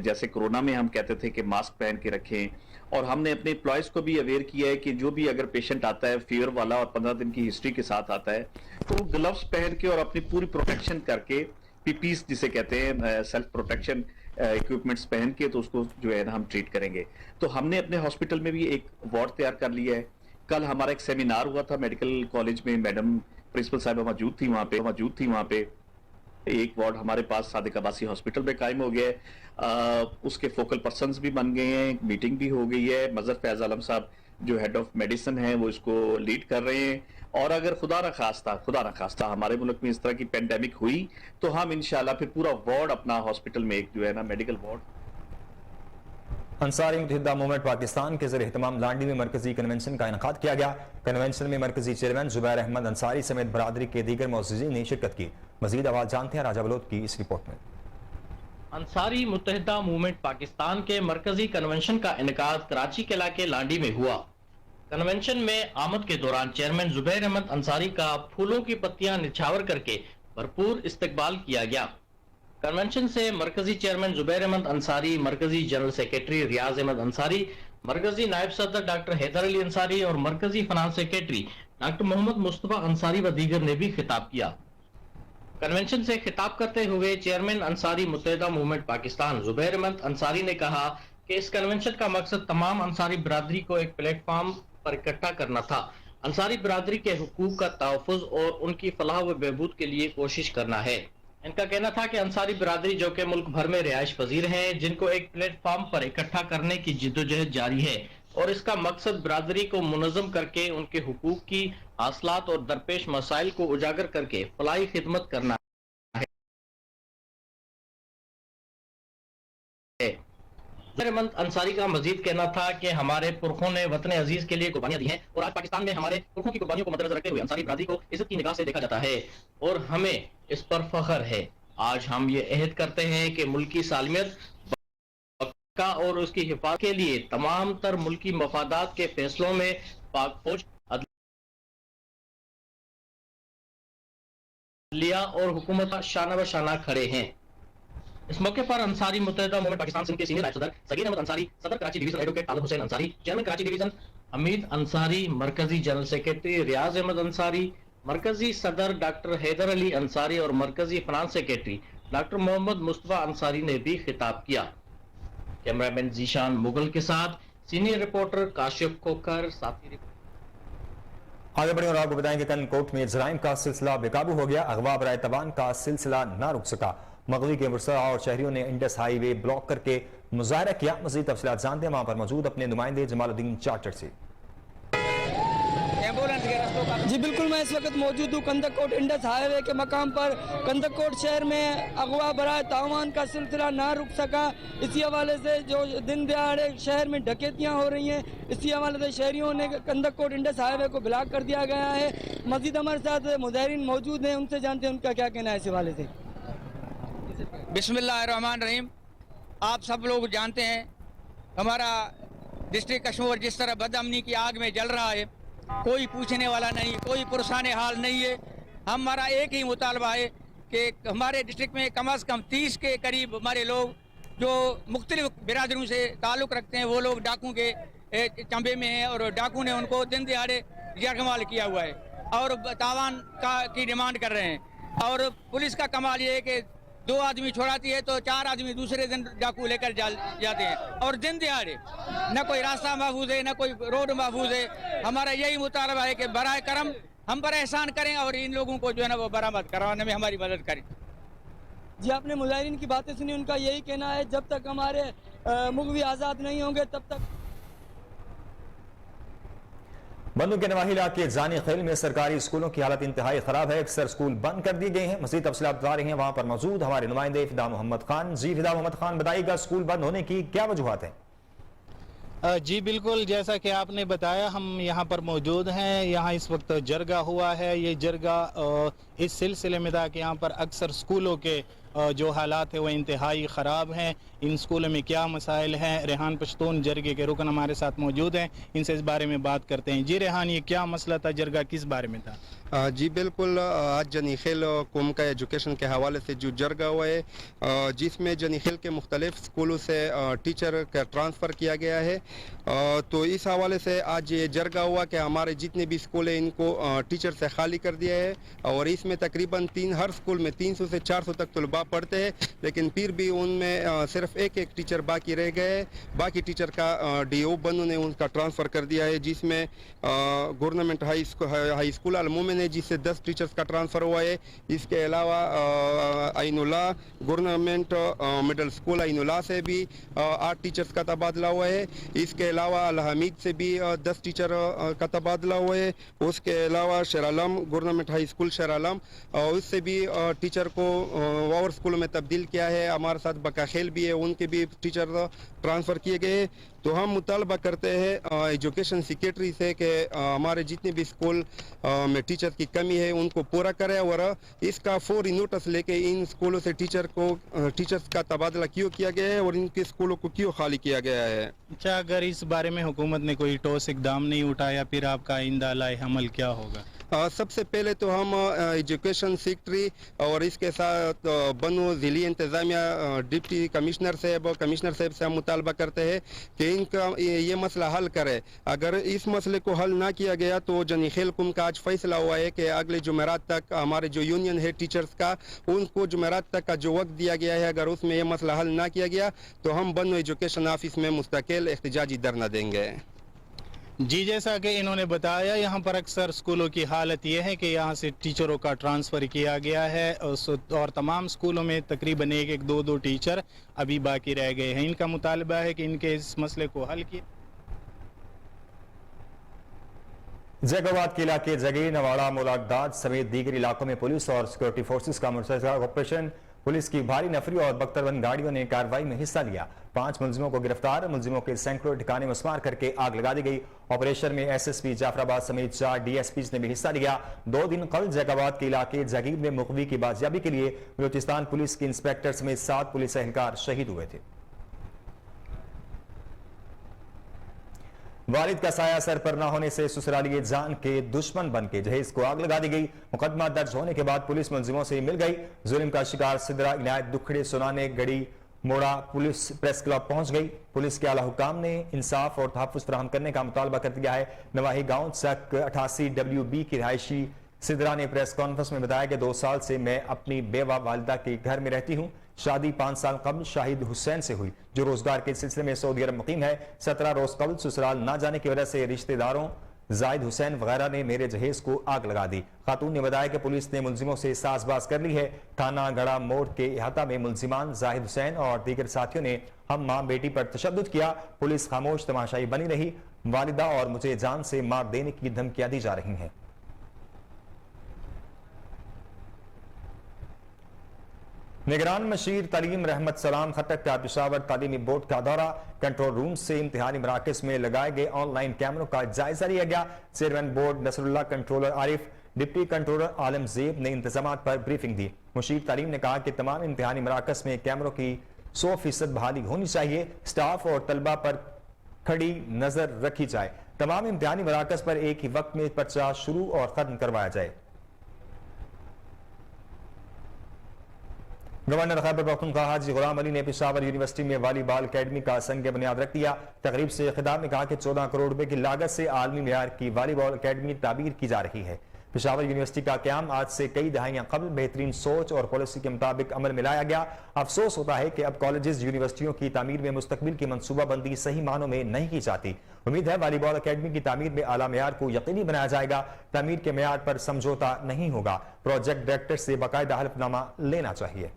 जैसे कोरोना में हम कहते थे कि मास्क पहन के रखें, और हमने अपने एम्प्लॉयज़ को भी अवेयर किया है कि जो भी अगर पेशेंट आता है फीवर वाला और 15 दिन की हिस्ट्री के साथ आता है, तो ग्लव्स पहन के और अपनी पूरी प्रोटेक्शन करके, पीपीस जिसे कहते हैं सेल्फ प्रोटेक्शन इक्विपमेंट्स पहन के, तो उसको जो है ना हम ट्रीट करेंगे। तो हमने अपने हॉस्पिटल में भी एक वार्ड तैयार कर लिया है। कल हमारा एक सेमिनार हुआ था मेडिकल कॉलेज में, मैडम प्रिंसिपल साहब मौजूद थी वहाँ पे। एक वार्ड हमारे पास सादिक अब्बासी हॉस्पिटल में कायम हो गया है। उसके फोकल पर्सन्स भी बन गए हैं, मीटिंग भी हो गई है। मजर फैज आलम साहब जो हेड ऑफ मेडिसिन है वो इसको लीड कर रहे हैं। और अगर खुदा न खास्ता हमारे मुल्क में इस तरह की पेंडेमिक हुई, तो हम इंशाल्लाह फिर पूरा वार्ड अपना हॉस्पिटल में एक जो है ना medical ward. Ansari Muttahida movement Pakistan के ज़रिए तमाम लांडी में मरकजी कन्वेंशन का इनेकाद किया गया। कन्वेंशन में मरकजी चेयरमैन जुबैर अहमद अंसारी समेत बरादरी के दीगर मुअज़्ज़िज़ीन ने शिरकत की। मज़ीद आवाज़ जानते हैं राजा बलोच की इस रिपोर्ट में। अंसारी मुत्तहिदा मूवमेंट पाकिस्तान के मरकजी कन्वेंशन का इनेकाद कराची के इलाके लांडी में हुआ। कन्वेंशन में आमद के दौरान चेयरमैन जुबैर अहमद अंसारी का फूलों की पत्तियां निछावर करके भरपूर इस्तकबाल किया गया। कन्वेंशन से मरकजी चेयरमैन जुबैर अहमद अंसारी, मरकजी जनरल सेक्रेटरी रियाज अहमद अंसारी, मरकजी नायब सदर डॉक्टर हैदर अली अंसारी और मरकजी finance secretary doctor Mohammad Mustafa Ansari व दीगर ने भी खिताब किया। कन्वेंशन से खिताब करते हुए चेयरमैन अंसारी मुत्तहिदा मूवमेंट पाकिस्तान जुबैर अहमद अंसारी ने कहा कि इस कन्वेंशन का मकसद तमाम अंसारी बिरादरी को एक प्लेटफॉर्म पर इकट्ठा करना था। अंसारी बिरादरी के हुकूक का तहफ़्फ़ुज़ और उनकी फलाह व बहबूद के लिए कोशिश करना है। इनका कहना था कि अंसारी बिरादरी जो कि मुल्क भर में रिहाइश पजीर हैं, जिनको एक प्लेटफॉर्म पर इकट्ठा करने की जिद्दोजहद जारी है और इसका मकसद बिरादरी को मुनज़्ज़म करके उनके हुकूक की हासिलात और दरपेश मसाइल को उजागर करके फलाही खिदमत करना है। अहमद अंसारी का मजीद कहना था कि हमारे पुरखों ने वतन अजीज के लिए कुर्बानियां दी हैं और आज पाकिस्तान में हमारे पुरखों की कुर्बानियों को मद्देनजर रखते हुए अंसारी बिरादरी को इज्जत की निगाह से देखा जाता है और हमें इस पर फख्र है। आज हम ये अहद करते हैं कि मुल्की सालमियत बका और उसकी हिफाजत के लिए तमाम तर मुल्की मफादात के फैसलों में पाक फौज, अदलिया और हुकूमत शाना ब शाना खड़े हैं। इस मौके पर अंसारी मुत्तहिदा मूवमेंट पाकिस्तान सिंध के सीनियर नायब सदर सगीर अहमद अंसारी, सदर Karachi division advocate Talib Hussain Ansari, chairman Karachi division Hamid Ansari, मरकजी जनरल सेक्रेटरी रियाज अहमद अंसारी, मरकजी सदर डॉक्टर हैदर अली अंसारी और मरकजी finance secretary doctor Mohammad Mustafa Ansari ने भी खिताब किया। कैमरामैन जीशान मुगल के साथ सीनियर रिपोर्टर काशिफ खोकर, साथी रिपोर्टर। आगे बढ़े और आपको बताएं कि कनकोट में जराइम का सिलसिला बेकाबू हो गया। अगवा बराए तवान का सिलसिला ना रुक सका। मगवी के मुर्सला और शहरियों ने इंडस हाईवे ब्लॉक करके मुजाहरा किया। मजीद तफसीलात जानते हैं वहां पर मौजूद अपने नुमाइंदे जमालुद्दीन चार्टर से। जी बिल्कुल, मैं इस वक्त मौजूद हूँ कंदकोट इंडस हाईवे के मकाम पर। कंदकोट शहर में अगवा बराए तावान का सिलसिला ना रुक सका। इसी हवाले से जो दिन दिहाड़े शहर में डकैतियाँ हो रही हैं, इसी हवाले से शहरियों ने कंदकोट इंडस हाईवे को ब्लॉक कर दिया गया है। मजीद हमारे साथ मुजाहिरीन मौजूद हैं, उनसे जानते हैं उनका क्या कहना है इस हवाले से। बिस्मिल्लाहिर्रहमानिर्रहीम। आप सब लोग जानते हैं हमारा डिस्ट्रिक्ट कश्मीर जिस तरह बदअमनी की आग में जल रहा है, कोई पूछने वाला नहीं, कोई पुरसाने हाल नहीं है। हमारा एक ही मुतालबा है कि हमारे डिस्ट्रिक्ट में कम अज़ कम 30 के करीब हमारे लोग जो मुख्तलिफ बिरादरों से ताल्लुक़ रखते हैं, वो लोग डाकू के चंबे में हैं और डाकू ने उनको दिन दिहाड़े यरगमाल किया हुआ है और तावान की डिमांड कर रहे हैं। और पुलिस का कमाल ये है कि 2 आदमी छोड़ाती है तो 4 आदमी दूसरे दिन डाकू लेकर जाते हैं और दिन दिहाड़े न कोई रास्ता महफूज है, न कोई रोड महफूज है। हमारा यही मुतालबा है कि बराए करम हम पर एहसान करें और इन लोगों को जो है ना वो बरामद करवाने में हमारी मदद करें। जी आपने मुजाहिरीन की बातें सुनी, उनका यही कहना है जब तक हमारे मुगवी आज़ाद नहीं होंगे तब तक। बंदू के नवाही इलाके जानी खेल में सरकारी स्कूलों की हालत इंतहाई खराब है। अक्सर स्कूल बंद कर दिए गए हैं। मज़ीद तफसीलात बता रही हैं वहां पर मौजूद हमारे नुमाइंदे फिदा मोहम्मद खान। जी फिदा मोहम्मद खान, बताइएगा स्कूल बंद होने की क्या वजूहात हैं? जी बिल्कुल, जैसा कि आपने बताया हम यहाँ पर मौजूद हैं। यहाँ इस वक्त जरगा हुआ है। ये जरगा इस सिलसिले में था कि यहाँ पर अक्सर स्कूलों के जो हालात है वो इंतहाई ख़राब हैं। इन स्कूलों में क्या मसाइल हैं, रेहान पश्तून जरगे के रुकन हमारे साथ मौजूद हैं, इनसे इस बारे में बात करते हैं। जी रेहान, ये क्या मसला था, जरगा किस बारे में था? जी बिल्कुल, आज जनीखेल कौम का एजुकेशन के हवाले से जो जरगा हुआ है जिसमें जनीखेल के मुख्तलिफ स्कूलों से टीचर का ट्रांसफ़र किया गया है, तो इस हवाले से आज ये जरगा हुआ कि हमारे जितने भी स्कूल हैं इनको टीचर से खाली कर दिया है। और इसमें तकरीबन हर स्कूल में 300 से 400 तक तलबा पढ़ते हैं, लेकिन फिर भी उनमें सिर्फ एक टीचर बाकी रह गए। बाकी टीचर का DO बनो ने उनका ट्रांसफ़र कर दिया है, जिसमें गवर्नमेंट हाई स्कूल अलमोमिन है जिससे 10 टीचर्स का ट्रांसफ़र हुआ है। इसके अलावा आइनुल्ला गवर्नमेंट मिडिल स्कूल आइनुल्ला से भी 8 टीचर्स का तबादला हुआ है। इसके अलावा अल हमीद से भी 10 टीचर का तबादला हुआ है। उसके अलावा शेरालम गवर्नमेंट हाई स्कूल शेरालम उससे भी टीचर को और स्कूलों में तब्दील किया है। हमारे साथ बकाखेल भी है, उनके भी टीचर ट्रांसफ़र किए गए। तो हम मुतालबा करते हैं एजुकेशन सेक्रेटरी से कि हमारे जितने भी स्कूल में टीचर की कमी है उनको पूरा करें और इसका फौरी नोटिस लेके इन स्कूलों से टीचर्स का तबादला क्यों किया गया है और इनके स्कूलों को क्यों खाली किया गया है। अच्छा, अगर इस बारे में हुकूमत ने कोई ठोस इकदाम नहीं उठाया फिर आपका आइंदा लाए अमल क्या होगा? सबसे पहले तो हम एजुकेशन सेक्रेटरी और इसके साथ बनो ज़िली इंतज़ामिया डिप्टी कमिश्नर साहब से हम मुतालबा करते हैं कि इनका ये मसला हल करे। अगर इस मसले को हल ना किया गया तो जनीखेल कुम का आज फैसला हुआ है कि अगले जुमेरात तक हमारे जो यूनियन है टीचर्स का, उनको जुमेरात तक का जो वक्त दिया गया है, अगर उसमें ये मसला हल ना किया गया तो हम बनो एजुकेशन ऑफिस में मुस्तकिल एहतजाजी धरना देंगे। जी, जैसा कि इन्होंने बताया यहाँ पर अक्सर स्कूलों की हालत ये है कि यहाँ से टीचरों का ट्रांसफ़र किया गया है और तमाम स्कूलों में तकरीबन 1-2 टीचर अभी बाकी रह गए हैं। इनका मुतालबा है कि इनके इस मसले को हल किया। जैकाबाद के इलाके जगीर नवाड़ा मोलादाद समेत दीगर इलाकों में पुलिस और सिक्योरिटी फोर्सेस का मुश्तरका ऑपरेशन। पुलिस की भारी नफरी और बख्तरबंद गाड़ियों ने कार्रवाई में हिस्सा लिया। 5 मुलजिमों को गिरफ्तार, मुलजिमों के सैकड़ों ठिकाने मस्मार करके आग लगा दी गई। ऑपरेशन में SSP जाफराबाद समेत 4 DSPs ने भी हिस्सा लिया। 2 दिन कल जैकाबाद के इलाके जगीर में मुखवी की बाजियाबी के लिए बलूचिस्तान पुलिस के इंस्पेक्टर समेत 7 पुलिस एहलकार शहीद हुए थे। वालिद का साया सर पर न होने से ससुरालिये जान के दुश्मन बन के जहेज को आग लगा दी गई। मुकदमा दर्ज होने के बाद पुलिस मुलजिमों से मिल गई। जुल्म का शिकार सिदरा इनायत दुखड़े सुनाने गड़ी मोड़ा पुलिस प्रेस क्लब पहुंच गई। पुलिस के आला हुकाम ने इंसाफ और तहफ्फुज़ फराहम करने का मुतालबा कर दिया है। नवाही गांव चक 88 WB की रिहायशी सिद्रा ने प्रेस कॉन्फ्रेंस में बताया कि 2 साल से मैं अपनी बेवा वालिदा के घर में रहती हूँ। शादी 5 साल कबल शाहिद हुसैन से हुई, जो रोजगार के सिलसिले में सऊदी अरब मुकीम है। 17 रोज कबल ससुराल ना जाने की वजह से रिश्तेदारों जाहिद हुसैन वगैरह ने मेरे जहेज को आग लगा दी। खातून ने बताया कि पुलिस ने मुलजिमों से साजबाज कर ली है। थाना गड़ा मोड़ के इहाता में मुलजिमान जाहिद हुसैन और दीगर साथियों ने हम मां बेटी पर तशद्दुद किया। पुलिस खामोश तमाशाई बनी रही। वालिदा और मुझे जान से मार देने की धमकियां दी जा रही हैं। निगरान मशीर तालीम रहमत सलाम खटक का पेशावर तालीमी बोर्ड का दौरा। कंट्रोल रूम से इम्तिहानी मराकज में लगाए गए ऑनलाइन कैमरों का जायजा लिया गया। Chairman board Nasrullah, controller Arif, deputy controller Alam Zeb ने इंतजामात पर ब्रीफिंग दी। मशीर तालीम ने कहा कि तमाम इम्तिहानी मराकज में कैमरों की 100% बहाली होनी चाहिए। स्टाफ और तलबा पर खड़ी नजर रखी जाए। तमाम इम्तिहानी मराकज पर एक ही वक्त में पर्चा शुरू और खत्म करवाया जाए। गवर्नर खैबर पख्तूनख्वा हाजी गुलाम अली ने पेशावर यूनिवर्सिटी में वॉलीबॉल अकेडमी का संग बुनियाद रख दिया। तकरीब से खिताब में कहा कि 14 करोड़ रुपए की लागत से आलमी मेयार की वॉलीबॉल अकेडमी ताबीर की जा रही है। पेशावर यूनिवर्सिटी का क्याम आज से कई दहाइयां कबल बेहतरीन सोच और पॉलिसी के मुताबिक अमल में लाया गया। अफसोस होता है कि अब कॉलेजेस यूनिवर्सिटियों की तामीर में मुस्तकबिल की मनसूबाबंदी सही मानों में नहीं की जाती। उम्मीद है वॉलीबॉल अकेडमी की तामीर में आला मेयार को यकीनी बनाया जाएगा। तामीर के मेयार पर समझौता नहीं होगा। प्रोजेक्ट डायरेक्टर से बाकायदा हल्फनामा लेना चाहिए।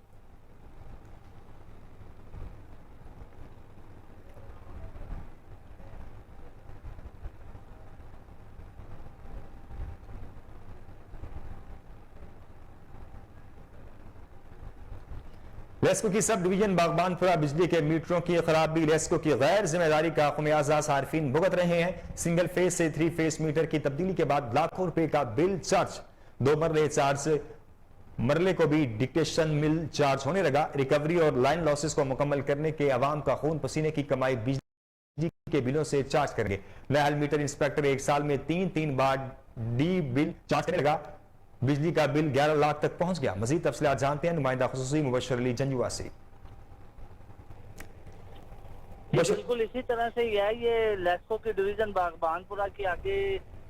लेस्को की सब डिवीजन बागबानपुरा बिजली के मीटरों की खराबी, लेस्को की गैर जिम्मेदारी का खमियाजा सार्फिन भुगत रहे हैं। सिंगल फेस से 3 फेस मीटर की तब्दीली के बाद लाखों रुपए का बिल चार्ज, 2 मरले चार्ज, मरले को भी डिक्टेशन मिल चार्ज होने लगा। रिकवरी और लाइन लॉसेस को मुकम्मल करने के अवाम का खून पसीने की कमाई बिजली के बिलों से चार्ज करेंगे। लाहौर मीटर इंस्पेक्टर 1 साल में 3 बार डी बिल चार्ज करने लगा। बिजली का बिल 11 लाख तक पहुंच गया। मजीद तफसीलात जानते हैं नुमाइंदा खुसूसी मुबशर अली जंजुआ से। बिल्कुल इसी तरह से ही है। ये लेस्को की डिवीजन बागबानपुरा की आगे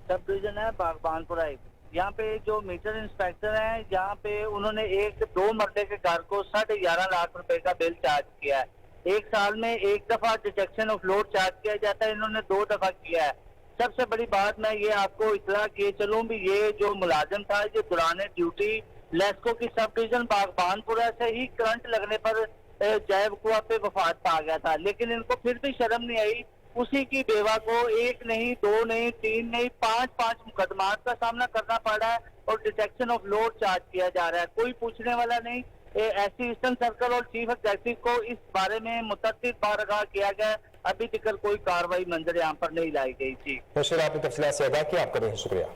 सब डिवीजन है बागबानपुरा। यहाँ पे जो मीटर इंस्पेक्टर हैं, यहाँ पे उन्होंने 1-2 मरले के घर को 11.5 लाख रुपए का बिल चार्ज किया है। 1 साल में 1 दफा डिटेक्शन ऑफ लोड चार्ज किया जाता है, इन्होंने 2 दफा किया है। सबसे बड़ी बात मैं ये आपको इतला किए चलूं भी, ये जो मुलाजिम था ये दौरान ड्यूटी लेस्को की सब डिवीजन बागबानपुरा से ही करंट लगने पर जैब कुआ पे वफात पा गया था, लेकिन इनको फिर भी शर्म नहीं आई। उसी की बेवा को 1 नहीं 2 नहीं 3 नहीं 5 मुकदमात का सामना करना पड़ा है और डिटेक्शन ऑफ लोड चार्ज किया जा रहा है। कोई पूछने वाला नहीं। एससी ईस्टर्न सर्कल और चीफ एग्जीक्यूटिव को इस बारे में मुतअद्दिद बार आगाह किया गया। अभी तक कोई कार्रवाई मंजर यहाँ पर नहीं लाई गई थी। आपने तफसीलात से आगाह किया, आपका बहुत शुक्रिया।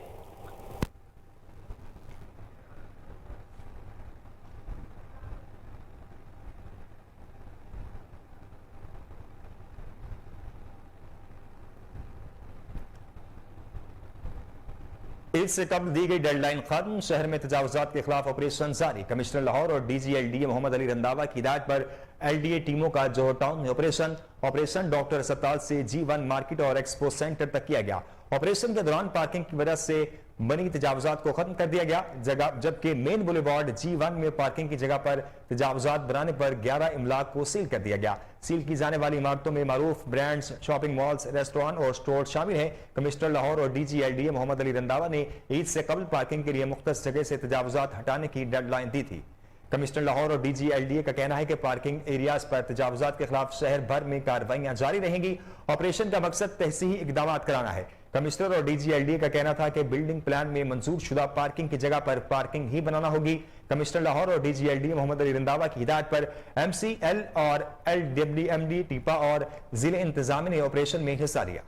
ईद से कबल दी गई डेडलाइन खत्म। शहर में तजावुजात के खिलाफ ऑपरेशन जारी। कमिश्नर लाहौर और DG-LDA मोहम्मद अली रंधावा की हिदायत पर LDA टीमों का जोहर टाउन में ऑपरेशन डॉक्टर अस्पताल से G1 मार्केट और एक्सपो सेंटर तक किया गया। ऑपरेशन के दौरान पार्किंग की वजह से बनी तजावुजात को खत्म कर दिया गया, जबकि मेन बुलेवार्ड G1 में पार्किंग की जगह पर तजावुजात बनाने पर 11 इमलाक को सील कर दिया गया। सील की जाने वाली इमारतों में मारूफ ब्रांड्स, शॉपिंग मॉल्स, रेस्टोरेंट और स्टोर शामिल हैं। कमिश्नर लाहौर और DG-LDA मोहम्मद अली रंधावा ने ईद से कबल पार्किंग के लिए मुख्तलिफ जगह से तजावुजात हटाने की डेडलाइन दी थी। कमिश्नर लाहौर और DG-LDA का कहना है कि पार्किंग एरियाज पर तजावुजात के खिलाफ शहर भर में कार्रवाइयां जारी रहेंगी। ऑपरेशन का मकसद तहसीही इकदाम कराना है। कमिश्नर और DG-LDA का कहना था कि बिल्डिंग प्लान में मंजूर शुदा पार्किंग की जगह पर पार्किंग ही बनाना होगी। कमिश्नर लाहौर और DG-LDA मोहम्मद अली रंधावा की हिदायत पर MCL और LWMD टीपा और जिले इंतजामिया ने ऑपरेशन में हिस्सा लिया।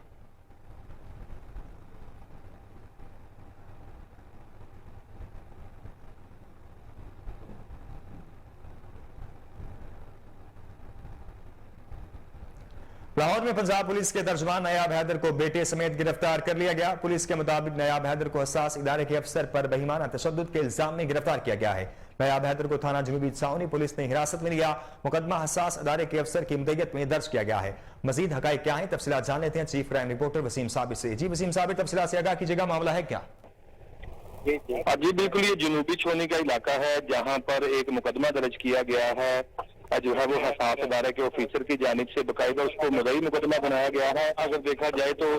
लाहौर में पंजाब पुलिस के तर्जुमान नयाब हैदर को बेटे समेत गिरफ्तार कर लिया गया। पुलिस के मुताबिक नयाब हैदर को हसास इदारे के अफसर पर बेईमाना तशद्दुद के इल्जाम में गिरफ्तार किया गया है। नयाब हैदर को थाना जनूबी छावनी पुलिस ने हिरासत में लिया। मुकदमा हसास इदारे के अफसर की मुद्दत में दर्ज किया गया है। मजीद हकाइक क्या है, तफसीलात जान लेते हैं chief crime reporter Waseem Sabir से। जी वसीम साबिर, तफसीलात से आगाह कीजिएगा, मामला है क्या? जी बिल्कुल, ये जनूबी छोनी का इलाका है जहाँ पर एक मुकदमा दर्ज किया गया है जो है वो हसास अदारे के ऑफिसर की जानिब से बकायदा उसको मदई मुकदमा बनाया गया है। अगर देखा जाए तो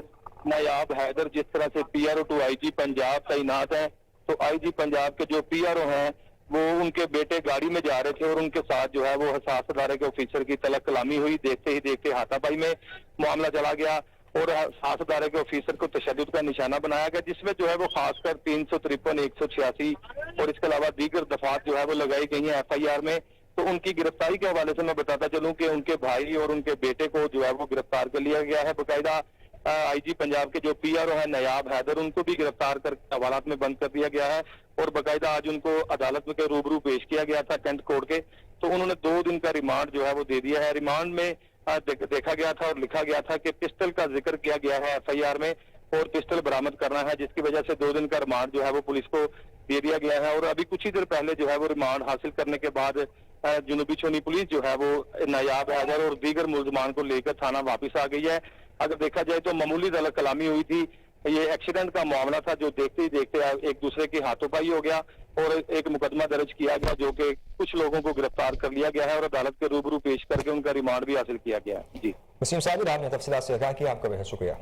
नायाब हैदर जिस तरह से PRO टू IG पंजाब तैनात है, तो IG पंजाब के जो PRO हैं वो उनके बेटे गाड़ी में जा रहे थे और उनके साथ जो है वो हसास अदारे के ऑफिसर की तलक कलामी हुई। देखते ही देखते हाथापाई में मामला चला गया और हसास अदारे के ऑफिसर को तशद्दुद का निशाना बनाया गया, जिसमें जो है वो खासकर 353, 186 और इसके अलावा दीगर दफात जो है वो लगाई गई हैं FIR में। तो उनकी गिरफ्तारी के हवाले से मैं बताता चलूं कि उनके भाई और उनके बेटे को जो है वो गिरफ्तार कर लिया गया है। बाकायदा IG पंजाब के जो PRO है नायाब हैदर, उनको भी गिरफ्तार करके हवालात में बंद कर दिया गया है और बाकायदा आज उनको अदालत में के रूबरू पेश किया गया था कैंट कोर्ट के। तो उन्होंने 2 दिन का रिमांड जो है वो दे दिया है। रिमांड में देखा गया था और लिखा गया था कि पिस्टल का जिक्र किया गया है FIR में और पिस्टल बरामद करना है, जिसकी वजह से 2 दिन का रिमांड जो है वो पुलिस को दे दिया गया है। और अभी कुछ ही देर पहले जो है वो रिमांड हासिल करने के बाद जनूबी छोनी पुलिस जो है वो नायाब हैदर और दीगर मुल्जमान को लेकर थाना वापस आ गई है। अगर देखा जाए तो मामूली तलक कलामी हुई थी, ये एक्सीडेंट का मामला था जो देखते ही देखते एक दूसरे की हाथोपाई हो गया और एक मुकदमा दर्ज किया गया जो कि कुछ लोगों को गिरफ्तार कर लिया गया है और अदालत के रूबरू पेश करके उनका रिमांड भी हासिल किया गया है। जी वसीम साबिर, आपने तफसीलात से आगाह किया, आपका बेहद शुक्रिया।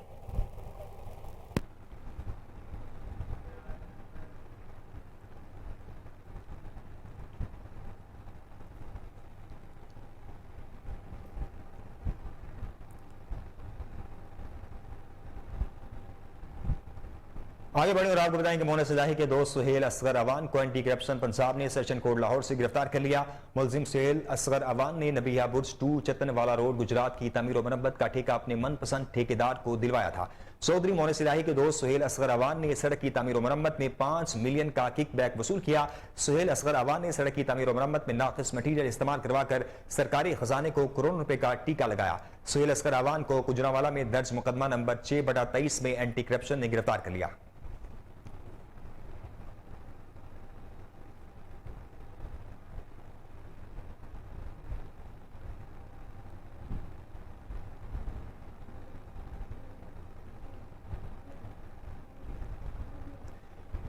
आगे बढ़े और आपको बताएं कि मोहन सजाही के दोस्त सुहेल असगर अवान को एंटी करप्शन पंजाब ने सेशन कोर्ट लाहौर से गिरफ्तार कर लिया। मुलजिम सुहेल असगर अवान ने नबिया बुर्ज 2 चतनवाला रोड गुजरात की तमीर और मरम्मत का ठेका अपने मनपसंद ठेकेदार को दिलवाया था। चौधरी मोहन सजाही के दोस्त सुहेल असगर अवान ने सड़क की तमीर और मरम्मत में 5 मिलियन का किकबैक वसूल किया। सुहेल असगर अवान ने सड़क की तमीर और मरम्मत में नाकिस मटीरियल इस्तेमाल करवाकर सरकारी खजाने को करोड़ों रुपए का टीका लगाया। सुहेल असगर अवान को गुजरांवाला में दर्ज मुकदमा नंबर 6/23 में एंटी करप्शन ने गिरफ्तार कर लिया।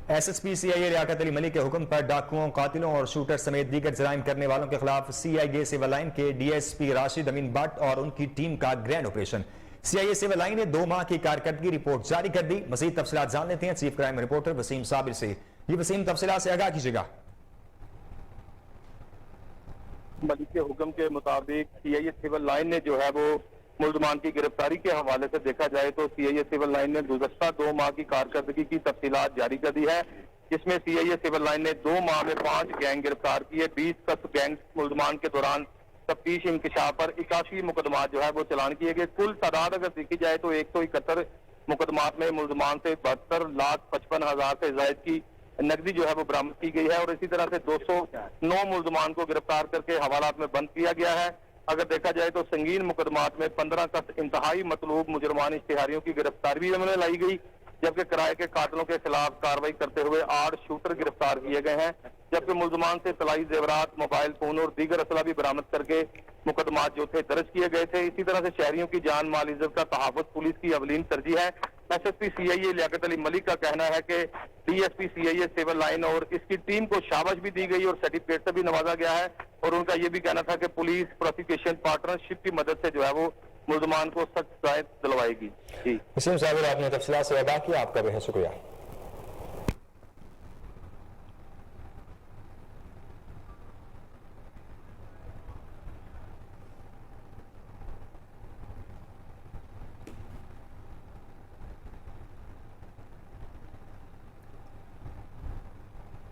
SSP CIA लियाकत अली मलिक के हुक्म पर डाकुओं, कातिलों और शूटर समेत दीगर जराइम करने वालों के खिलाफ CIA सिविल लाइन के DSP राशिद अमीन भट्ट और उनकी टीम का grand operation. CIA civil line ने 2 माह की कारकर्दगी रिपोर्ट जारी कर दी। मजीद तफसीलात जान लेते हैं chief crime reporter Waseem Sabir से। ये वसीम, तफसीलात से आगाह कीजिएगा। मलिक के हुक्म के मुताबिक CIA सिविल लाइन ने जो है वो मुल्जमान की गिरफ्तारी के हवाले से देखा जाए तो CIA सिविल लाइन ने गुज़श्ता 2 माह की कारकर्दगी की तफसीलात जारी कर दी है, जिसमें CIA सिविल लाइन ने 2 माह में 5 गैंग गिरफ्तार किए। 20 कसब गैंग मुल्जमान के दौरान तफ्तीश इंकशाफ पर 81 मुकदमा जो है वो चलान किए गए। कुल तादाद अगर देखी जाए तो 171 मुकदमात में मुल्जमान से 72,55,000 से जायद की नकदी जो है वो बरामद की गई है और इसी तरह से 209 मुल्जमान को गिरफ्तार करके हवालात में बंद किया गया है। अगर देखा जाए तो संगीन मुकदमात में 15 कस इंतहाई मतलूब मुजरमान इश्तिहारियों की गिरफ्तारी भी अमल में लाई गई, जबकि किराए के कातलों के खिलाफ कार्रवाई करते हुए 8 शूटर गिरफ्तार किए गए हैं, जबकि मुल्जमान से तलाई जेवरात, मोबाइल फोन और दीगर असला भी बरामद करके मुकदमात जो थे दर्ज किए गए थे। इसी तरह से शहरियों की जान माल इज्जत का तहफ़्फ़ुज़ पुलिस की अवलीन तरजीह है। SSP CIA लियाकत अली मलिक का कहना है कि DSP CIA सिविल लाइन और इसकी टीम को शाबाश भी दी गई और सर्टिफिकेट से भी नवाजा गया है और उनका ये भी कहना था कि पुलिस प्रोसिक्यूशन पार्टनरशिप की मदद से जो है वो मुल्जमान को सख्त सजाएं दिलवाएगी। जी वसीम साबिर, आपने तफसीलात से आगाह किया, आपका बेहद शुक्रिया।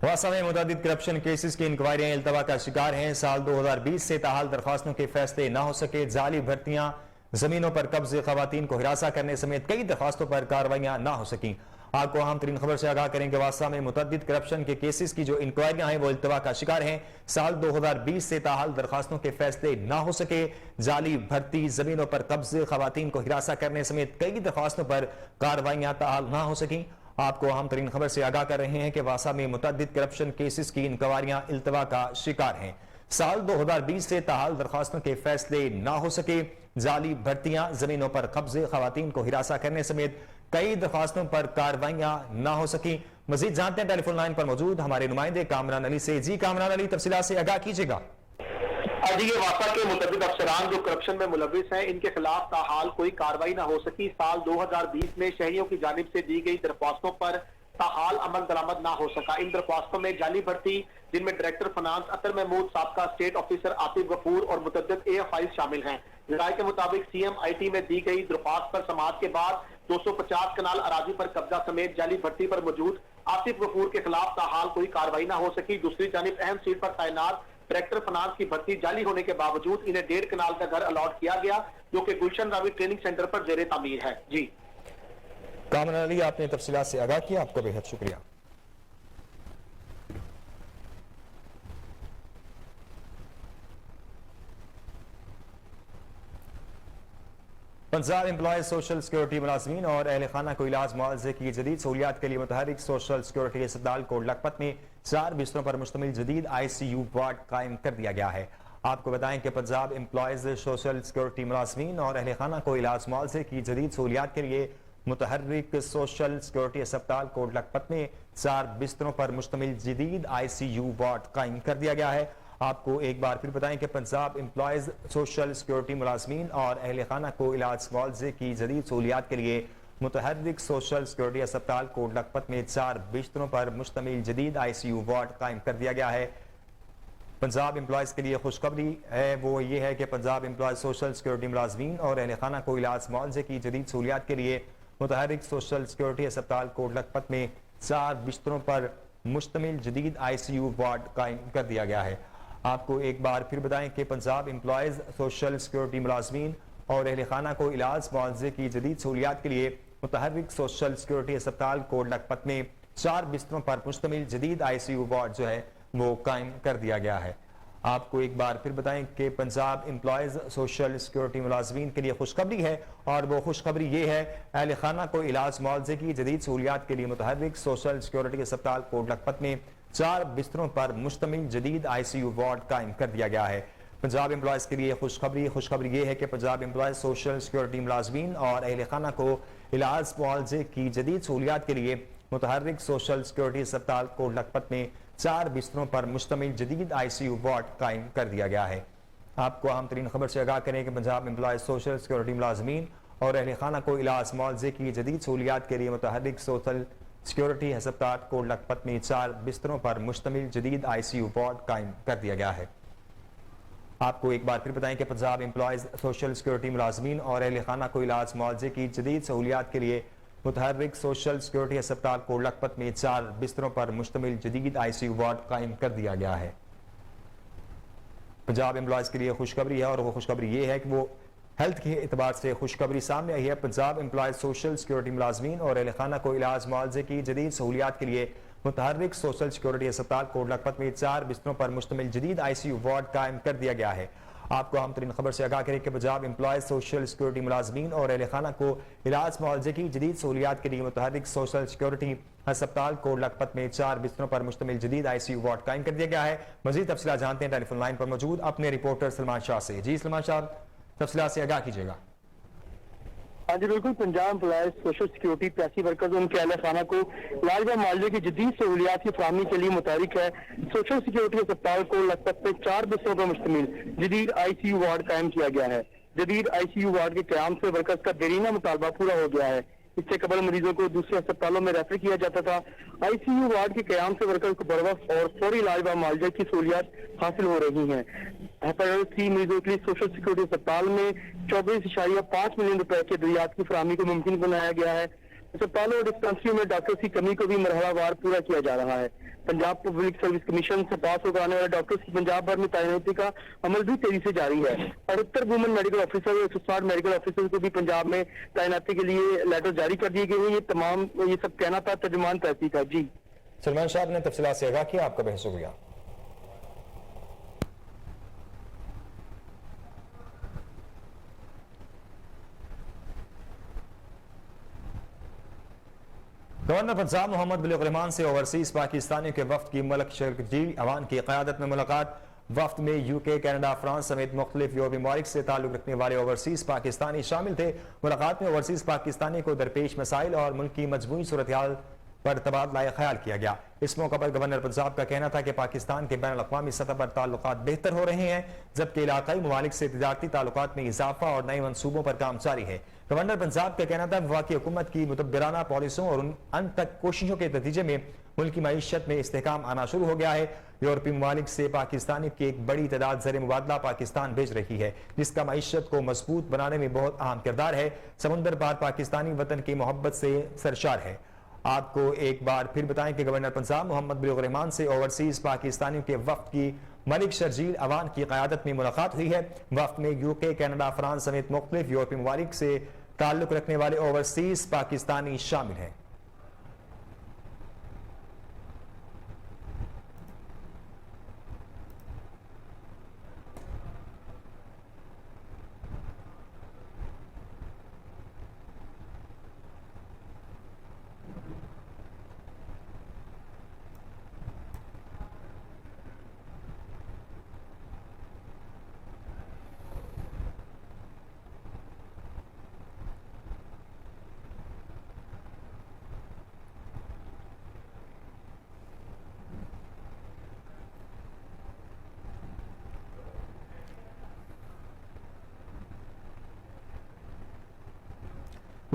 वासा में मुतअद्दिद करप्शन केसेस की इंक्वायरियां इल्तवा का शिकार हैं। साल 2020 से ताहाल दरखास्तों के फैसले न हो सके, जाली भर्तियां, जमीनों पर कब्जे, खवातीन को हिरासा करने समेत कई दरखास्तों पर कार्रवाइयां न हो सकी। आपको अहम तरीन खबर से आगाह करेंगे, वासा में मुतअद्दिद करप्शन के केसेस की जो इंक्वायरियां हैं वो इल्तवा का शिकार हैं। साल 2020 से ताहाल दरखास्तों के फैसले न हो सके, जाली भर्ती, जमीनों पर कब्जे, खवातीन को हिरासा करने समेत कई दरखास्तों पर कार्रवाइयां ताहाल न हो सकी। आपको अहम तरीन खबर से आगाह कर रहे हैं कि वासा में मुतअद्दिद करप्शन केसेस की इंक्वायरियां इल्तवा का शिकार हैं। साल 2020 से ताहाल दरखास्तों के फैसले न हो सके, जाली भर्तियां, जमीनों पर कब्जे, खवातीन को हिरासा करने समेत कई दरख्वास्तों पर कार्रवाइयां ना हो सकी। मजीद जानते हैं टेलीफोन लाइन पर मौजूद हमारे नुमाइंदे कामरान अली से। जी कामरान अली, तफसीलात से आगाह कीजिएगा। आज ये वाक़ा के मुतअद्दिद अफसरान जो करप्शन में मुलविस हैं, इनके खिलाफ ताहाल कोई कार्रवाई ना हो सकी। साल 2020 में शहरियों की जानिब से दी गई दरख्वास्तों पर ताहाल अमल दरामद ना हो सका। इन दरख्वास्तों में जाली भर्ती, जिनमें डायरेक्टर फाइनेंस अतर महमूद, साबका स्टेट ऑफिसर आतिफ गफूर और मुतअद्दिद AFIs शामिल हैं। जराये के मुताबिक CMIT में दी गई दरख्वास्त पर समाअत के बाद 250 कनाल अराजी पर कब्जा समेत जाली भर्ती पर मौजूद आतिफ गफूर के खिलाफ ताहाल कोई कार्रवाई ना हो सकी। दूसरी जानिब अहम सीट पर तैनात डायरेक्टर फाइनेंस की भर्ती जाली होने के बावजूद इन्हें 1.5 कनाल का घर अलॉट किया गया, जो कि गुलशन रावी ट्रेनिंग सेंटर पर जेरे तामीर है। जी कामरान अली, आपने तफसीलात से आगाह किया, आपका बेहद शुक्रिया। पंजाब एम्प्लॉयज सोशल सिक्योरिटी मुलाजमीन और अहल खाना को इलाज मुआवजे की जदीद सहूलियात के लिए मुतहरिक सोशल सिक्योरिटी अस्पताल कोट लखपत में 4 बिस्तरों पर मुश्तमिल जदीद ICU वार्ड कायम कर दिया गया है। आपको बताएं कि पंजाब एम्प्लॉयज सोशल सिक्योरिटी मुलाजमीन और अहल खाना को इलाज मुआवजे की जदीद सहूलियात के लिए मुतहरिक सोशल सिक्योरिटी अस्पताल कोट लखपत में 4 बिस्तरों पर मुश्तमिल जदीद ICU वार्ड कायम कर दिया गया है। आपको एक बार फिर बताएं कि पंजाब एम्प्लॉयज सोशल सिक्योरिटी मुलाजमीन और अहल खाना को इलाज मुआवजे की जदीद सहूलियात के लिए मुतहरिक सोशल सिक्योरिटी अस्पताल कोट लखपत में 4 बिस्तरों पर मुश्तमिल जदीद ICU वार्ड कायम कर दिया गया है। पंजाब एम्प्लॉयज के लिए खुशखबरी है वो ये है कि पंजाब एम्प्लॉयज सोशल सिक्योरिटी मुलाजमीन और अहल खाना को इलाज मुआवजे की जदीद सहूलियात के लिए मुतहरिक सोशल सिक्योरिटी अस्पताल कोट लखपत में 4 बिस्तरों पर मुश्तमिल जदीद ICU वार्ड कायम कर दिया गया है। आपको एक बार फिर बताएं कि पंजाब एम्प्लॉयज सोशल सिक्योरिटी मुलाजमीन और अहल खाना को इलाज मुआवजे की जदीद सहूलियात के लिए मुतहरिक सोशल सिक्योरिटी अस्पताल कोट लखपत में 4 बिस्तरों पर मुश्तमिल जदीद ICU वार्ड जो है वो कायम कर दिया गया है। आपको एक बार फिर बताएं कि पंजाब एम्प्लॉयज सोशल सिक्योरिटी मुलाजमीन के लिए खुशखबरी है और वो खुशखबरी ये है अहल खाना को इलाज मुआवजे की जदीद सहूलियात के लिए मुतहरिक सोशल सिक्योरिटी अस्पताल कोट लखपत में 4 बिस्तरों पर मुश्तमिल जदीद ICU वार्ड कायम कर दिया गया है। पंजाब एम्प्लॉयज के लिए खुशखबरी ये है कि पंजाब एम्प्लॉयज सोशल सिक्योरिटी मुलाजमीन और अहल खाना को इलाज मुआवजे की जदीद सहूलियात के लिए मुतहरिक सोशल सिक्योरिटी अस्पताल कोट लखपत में 4 बिस्तरों पर मुश्तमिल जदीद ICU वार्ड कायम कर दिया गया है। आपको अहम तरीन खबर से आगाह करें कि पंजाब एम्प्लॉयज सोशल सिक्योरिटी मुलाजमीन और अहल खाना को इलाज मुआवजे की जदीद सहूलियात के लिए मुतहरिक सोशल सिक्योरिटी अस्पताल कोट लखपत में 4 बिस्तरों पर मुश्तमिल जदीद ICU वार्ड कायम कर दिया गया है। आपको एक बार फिर बताएं कि पंजाब एम्प्लॉयज सोशल सिक्योरिटी मुलाजमीन और अहल खाना को इलाज मुआवजे की जदीद सहूलियात के लिए मुतहरिक सोशल सिक्योरिटी अस्पताल कोट लखपत में 4 बिस्तरों पर मुश्तमिल जदीद ICU वार्ड कायम कर दिया गया है। पंजाब एम्प्लॉयज के लिए खुशखबरी है और वो खुशखबरी ये है कि वो हेल्थ के एतबार से खुशखबरी सामने आई है। पंजाब एम्प्लॉयज सोशल सिक्योरिटी मुलाजमीन और अहल खाना को इलाज मुआवजे की जदीद सहूलियात के लिए मुतहरिक सोशल सिक्योरिटी अस्पताल कोट लखपत में 4 बिस्तरों पर मुश्तमिल जदीद ICU वार्ड कायम कर दिया गया है। आपको अहम तरीन खबर से आगाह करें कि पंजाब एम्प्लॉयज सोशल सिक्योरिटी मुलाजमीन और अहल खाना को इलाज मुआवजे की जदीद सहूलियात के लिए मुतहरिक सोशल सिक्योरिटी अस्पताल कोट लखपत में 4 बिस्तरों पर मुश्तमिल जदीद ICU वार्ड कायम कर दिया गया है। मजीद तफसीलात जानते हैं टेलीफोन लाइन पर मौजूद अपने रिपोर्टर सलमान शाह से। जी सलमान शाह, तफसीलात से आगाह कीजिएगा। हाँ जी बिल्कुल, पंजाब एम्प्लॉयज सोशल सिक्योरिटी प्यासी वर्कर्स उनके अहल खाना को इलाज व मुआवजे की जदीद सहूलियात की फराहमी के लिए मुतहरिक है। सोशल सिक्योरिटी अस्पताल को लखपत में 4 बिस्तरों पर मुश्तमिल जदीद ICU वार्ड कायम किया गया है। जदीद ICU वार्ड के क्याम से वर्कर्स का देरीना मुतालबा पूरा हो गया है। इससे कबल मरीजों को दूसरे अस्पतालों में रेफर किया जाता था। ICU वार्ड के क्याम से वर्कर्स को बरवक्त और फौरी इलाज व मुआवजे की सहूलियात हासिल हो रही हैं। हेपेटाइटिस C मरीजों के लिए सोशल सिक्योरिटी अस्पताल में 24.5 मिलियन रुपए के दरियात की फराहमी को मुमकिन बनाया गया है। अस्पतालों और डिस्पेंसरियों में डॉक्टर्स की कमी को भी मरहलावार पूरा किया जा रहा है। पंजाब पब्लिक सर्विस कमीशन से पास होकर आने वाले डॉक्टर्स की पंजाब भर में तैनाती का अमल भी तेजी से जारी है। 78 वुमेन मेडिकल ऑफिसर और 160 मेडिकल ऑफिसर को भी पंजाब में तैनाती के लिए लेटर जारी कर दिए गए हैं। ये सब कहना था तर्जुमान तहसील का। जी सलमान शाह ने तफसीलात से आगाह किया, आपका बहुत शुक्रिया। गवर्नर पंजाब मोहम्मद बिलावल रहमान से ओवरसीज पाकिस्तानियों के वफ्द की मलक शर्जील अवान की क़यादत में मुलाकात। वफ्द में यूके, कनाडा, फ्रांस समेत मुख्तलिफ यूरोपीय ममालिक से ताल्लुक रखने वाले ओवरसीज पाकिस्तानी शामिल थे। मुलाकात में ओवरसीज पाकिस्तानी को दरपेश मसाइल और मुल्क की मजमूई सूरत हाल पर तबादला ख्याल किया गया। इस मौके पर गवर्नर पंजाब का कहना था कि पाकिस्तान के बैन अवी सतह पर ताल्लुकात बेहतर हो रहे हैं, जबकि इलाकाई ममालिक से तिजारती ताल्लुकात में इजाफा और नए मनसूबों पर काम जारी है। गवर्नर पंजाब का कहना था वफाकी हुकूमत की मुतब्बराना पॉलिसियों और उन अन तक कोशिशों के नतीजे में मुल्क की मईशत में इस्तेहकाम आना शुरू हो गया है। यूरोपीय ममालिक से पाकिस्तानी की एक बड़ी तादाद ज़र मुबादला पाकिस्तान भेज रही है, जिसका मईशत को मजबूत बनाने में बहुत अहम किरदार है। समुंदर पार पाकिस्तानी वतन की मोहब्बत से सरशार है। आपको एक बार फिर बताएं कि गवर्नर पंजाब मोहम्मद बलीगुर रहमान से ओवरसीज पाकिस्तानियों के वफ्द की मलिक शर्जील अवान की क़यादत में मुलाकात हुई है। वफ्द में यूके, कनाडा, फ्रांस समेत मुख्तलिफ यूरोपीय ममालिक से ताल्लुक रखने वाले ओवरसीज पाकिस्तानी शामिल हैं।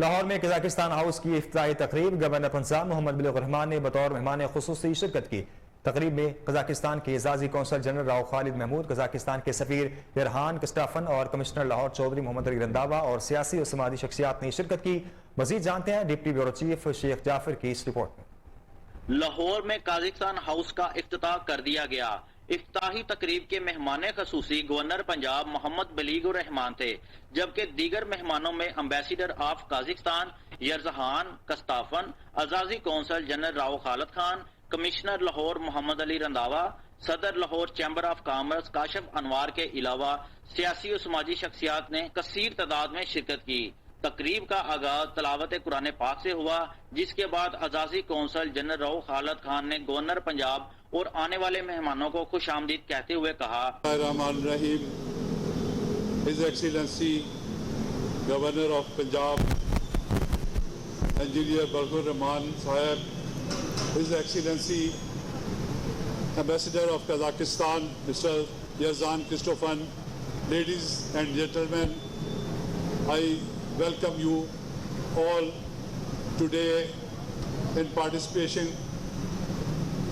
लाहौर में कजाकिस्तान हाउस की इफ्तिताही तकरीब गवर्नर पंजाब मोहम्मद बलीगुर रहमान ने बतौर मेहमान खुसूसी शिरकत की। तकरीब में कजाकिस्तान के एजाजी consul general Rao Khalid Mahmood, Kazakhstan के सफीर इरहान कस्टाफन और कमिश्नर लाहौर चौधरी मोहम्मद अली रंधावा और सियासी और समाजी शख्सियात ने शिरकत की। मजीद जानते हैं deputy bureau chief Sheikh Jafar की इस रिपोर्ट में। लाहौर में कजाकिस्तान हाउस का इफ्तिताह कर दिया गया। इफ्ताही तकरीब के मेहमान खसूसी गवर्नर पंजाब मोहम्मद बलीगुर रहमान थे, जबकि दीगर मेहमानों में ambassador of Kazakhstan Yerzhan Kistafin, अजाजी consul general Rao Khalid Khan, commissioner Lahore Mohammad Ali Randhawa, सदर Lahore chamber of commerce Kashif Anwar के अलावा सियासी और समाजी शख्सियात ने कसीर तादाद में शिरकत की। तकरीब का आगाज तलावत कुरान पाक से हुआ, जिसके बाद अजाजी कौंसल जनरल राव खालिद खान ने गवर्नर पंजाब और आने वाले मेहमानों को खुश आमदीद कहते हुए कहा, His Excellency Governor of Punjab Engineer Baligur Rahman Sahib, His Excellency Ambassador of Kazakhstan Mr. Yerzhan Kristofan, ladies and gentlemen, I welcome you all today in participation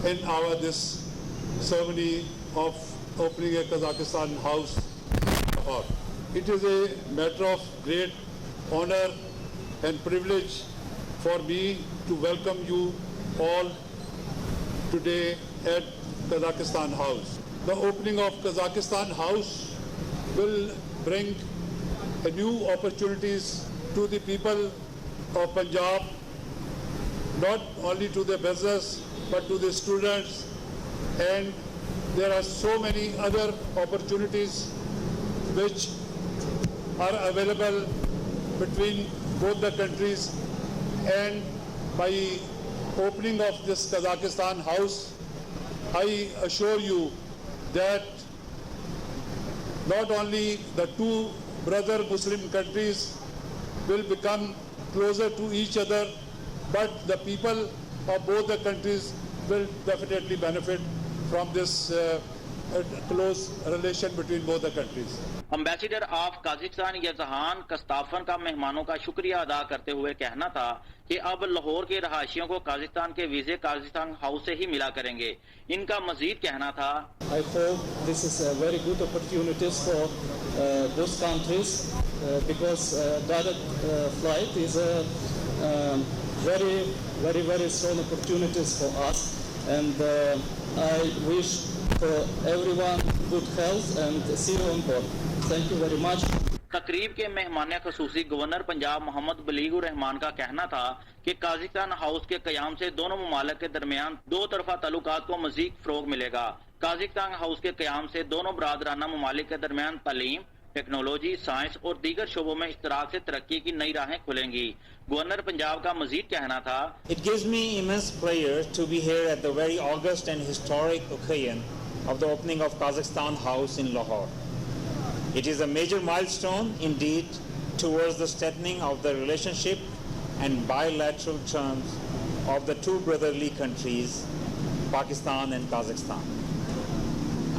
in our this ceremony of opening a Kazakhstan house. It is a matter of great honor and privilege for me to welcome you all today at Kazakhstan House. The opening of Kazakhstan House will bring new opportunities to the people of Punjab, not only to the business but to the students, and there are so many other opportunities which are available between both the countries. And by opening of this Kazakhstan house, I assure you that not only the two brother Muslim countries will become closer to each other, but the people of both the countries will definitely benefit from this close relation between both the countries. Ambassador of Kazakhstan Yerzhan Kistafin का मेहमानों का शुक्रिया अदा करते हुए कहना था कि अब लाहौर के रहायशियों को काजिकिस्तान के वीजे काजिकिस्तान हाउस से ही मिला करेंगे। इनका मजीद कहना था, I hope this is a very good opportunities for those countries because direct flight is a very strong opportunities for us, and I wish for everyone good health and see you on board. Thank you very much. तकरीब के मेहमान खसूसी governor Punjab Mohammad Baligh ur Rahman का कहना था कि Kazakhstan house के कयाम से दोनों ममालिक के दरमियान दो तरफा ताल्लुकात को मजीद फरोग मिलेगा। काजिकिस्तान हाउस के कयाम से दोनों बरादराना ममालिक के दरमियान तालीम, टेक्नोलॉजी, साइंस और दीगर शोबों में इश्तराक से तरक्की की नई राहें खुलेंगी। गवर्नर पंजाब का मजीद कहना था, It gives me immense pleasure to be here at the very august and historic occasion of the opening of Kazakhstan House in Lahore. It is a major milestone indeed towards the strengthening of the relationship and bilateral terms of the two brotherly countries, Pakistan and Kazakhstan.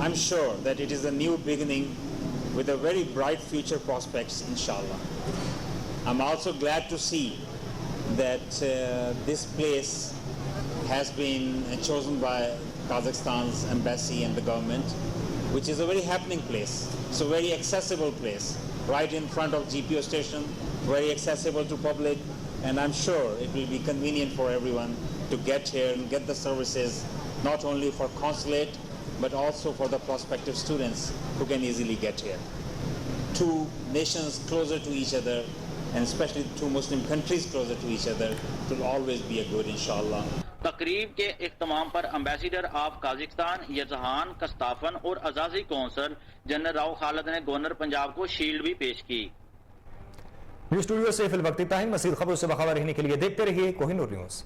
I'm sure that it is a new beginning with a very bright future prospects, inshallah. I'm also glad to see that this place has been chosen by Kazakhstan's embassy and the government, which is a very happening place. It's a very accessible place, right in front of GPO station, very accessible to public, and I'm sure it will be convenient for everyone to get here and get the services, not only for consulate, but also for the prospective students who can easily get here. Two nations closer to each other, and especially two Muslim countries closer to each other, will always be a good, inshallah. तकरीब के इख्तिमाम पर ambassador of Kazakhstan यजहान कस्ताफन और अजाजी consul general Rao Khalid ने governor Punjab को shield भी पेश की। News studio से फिल वक्त इतना ही। मज़ीद खबरों से बाखबर रहने के लिए देखते रहिए कोहिनूर न्यूज।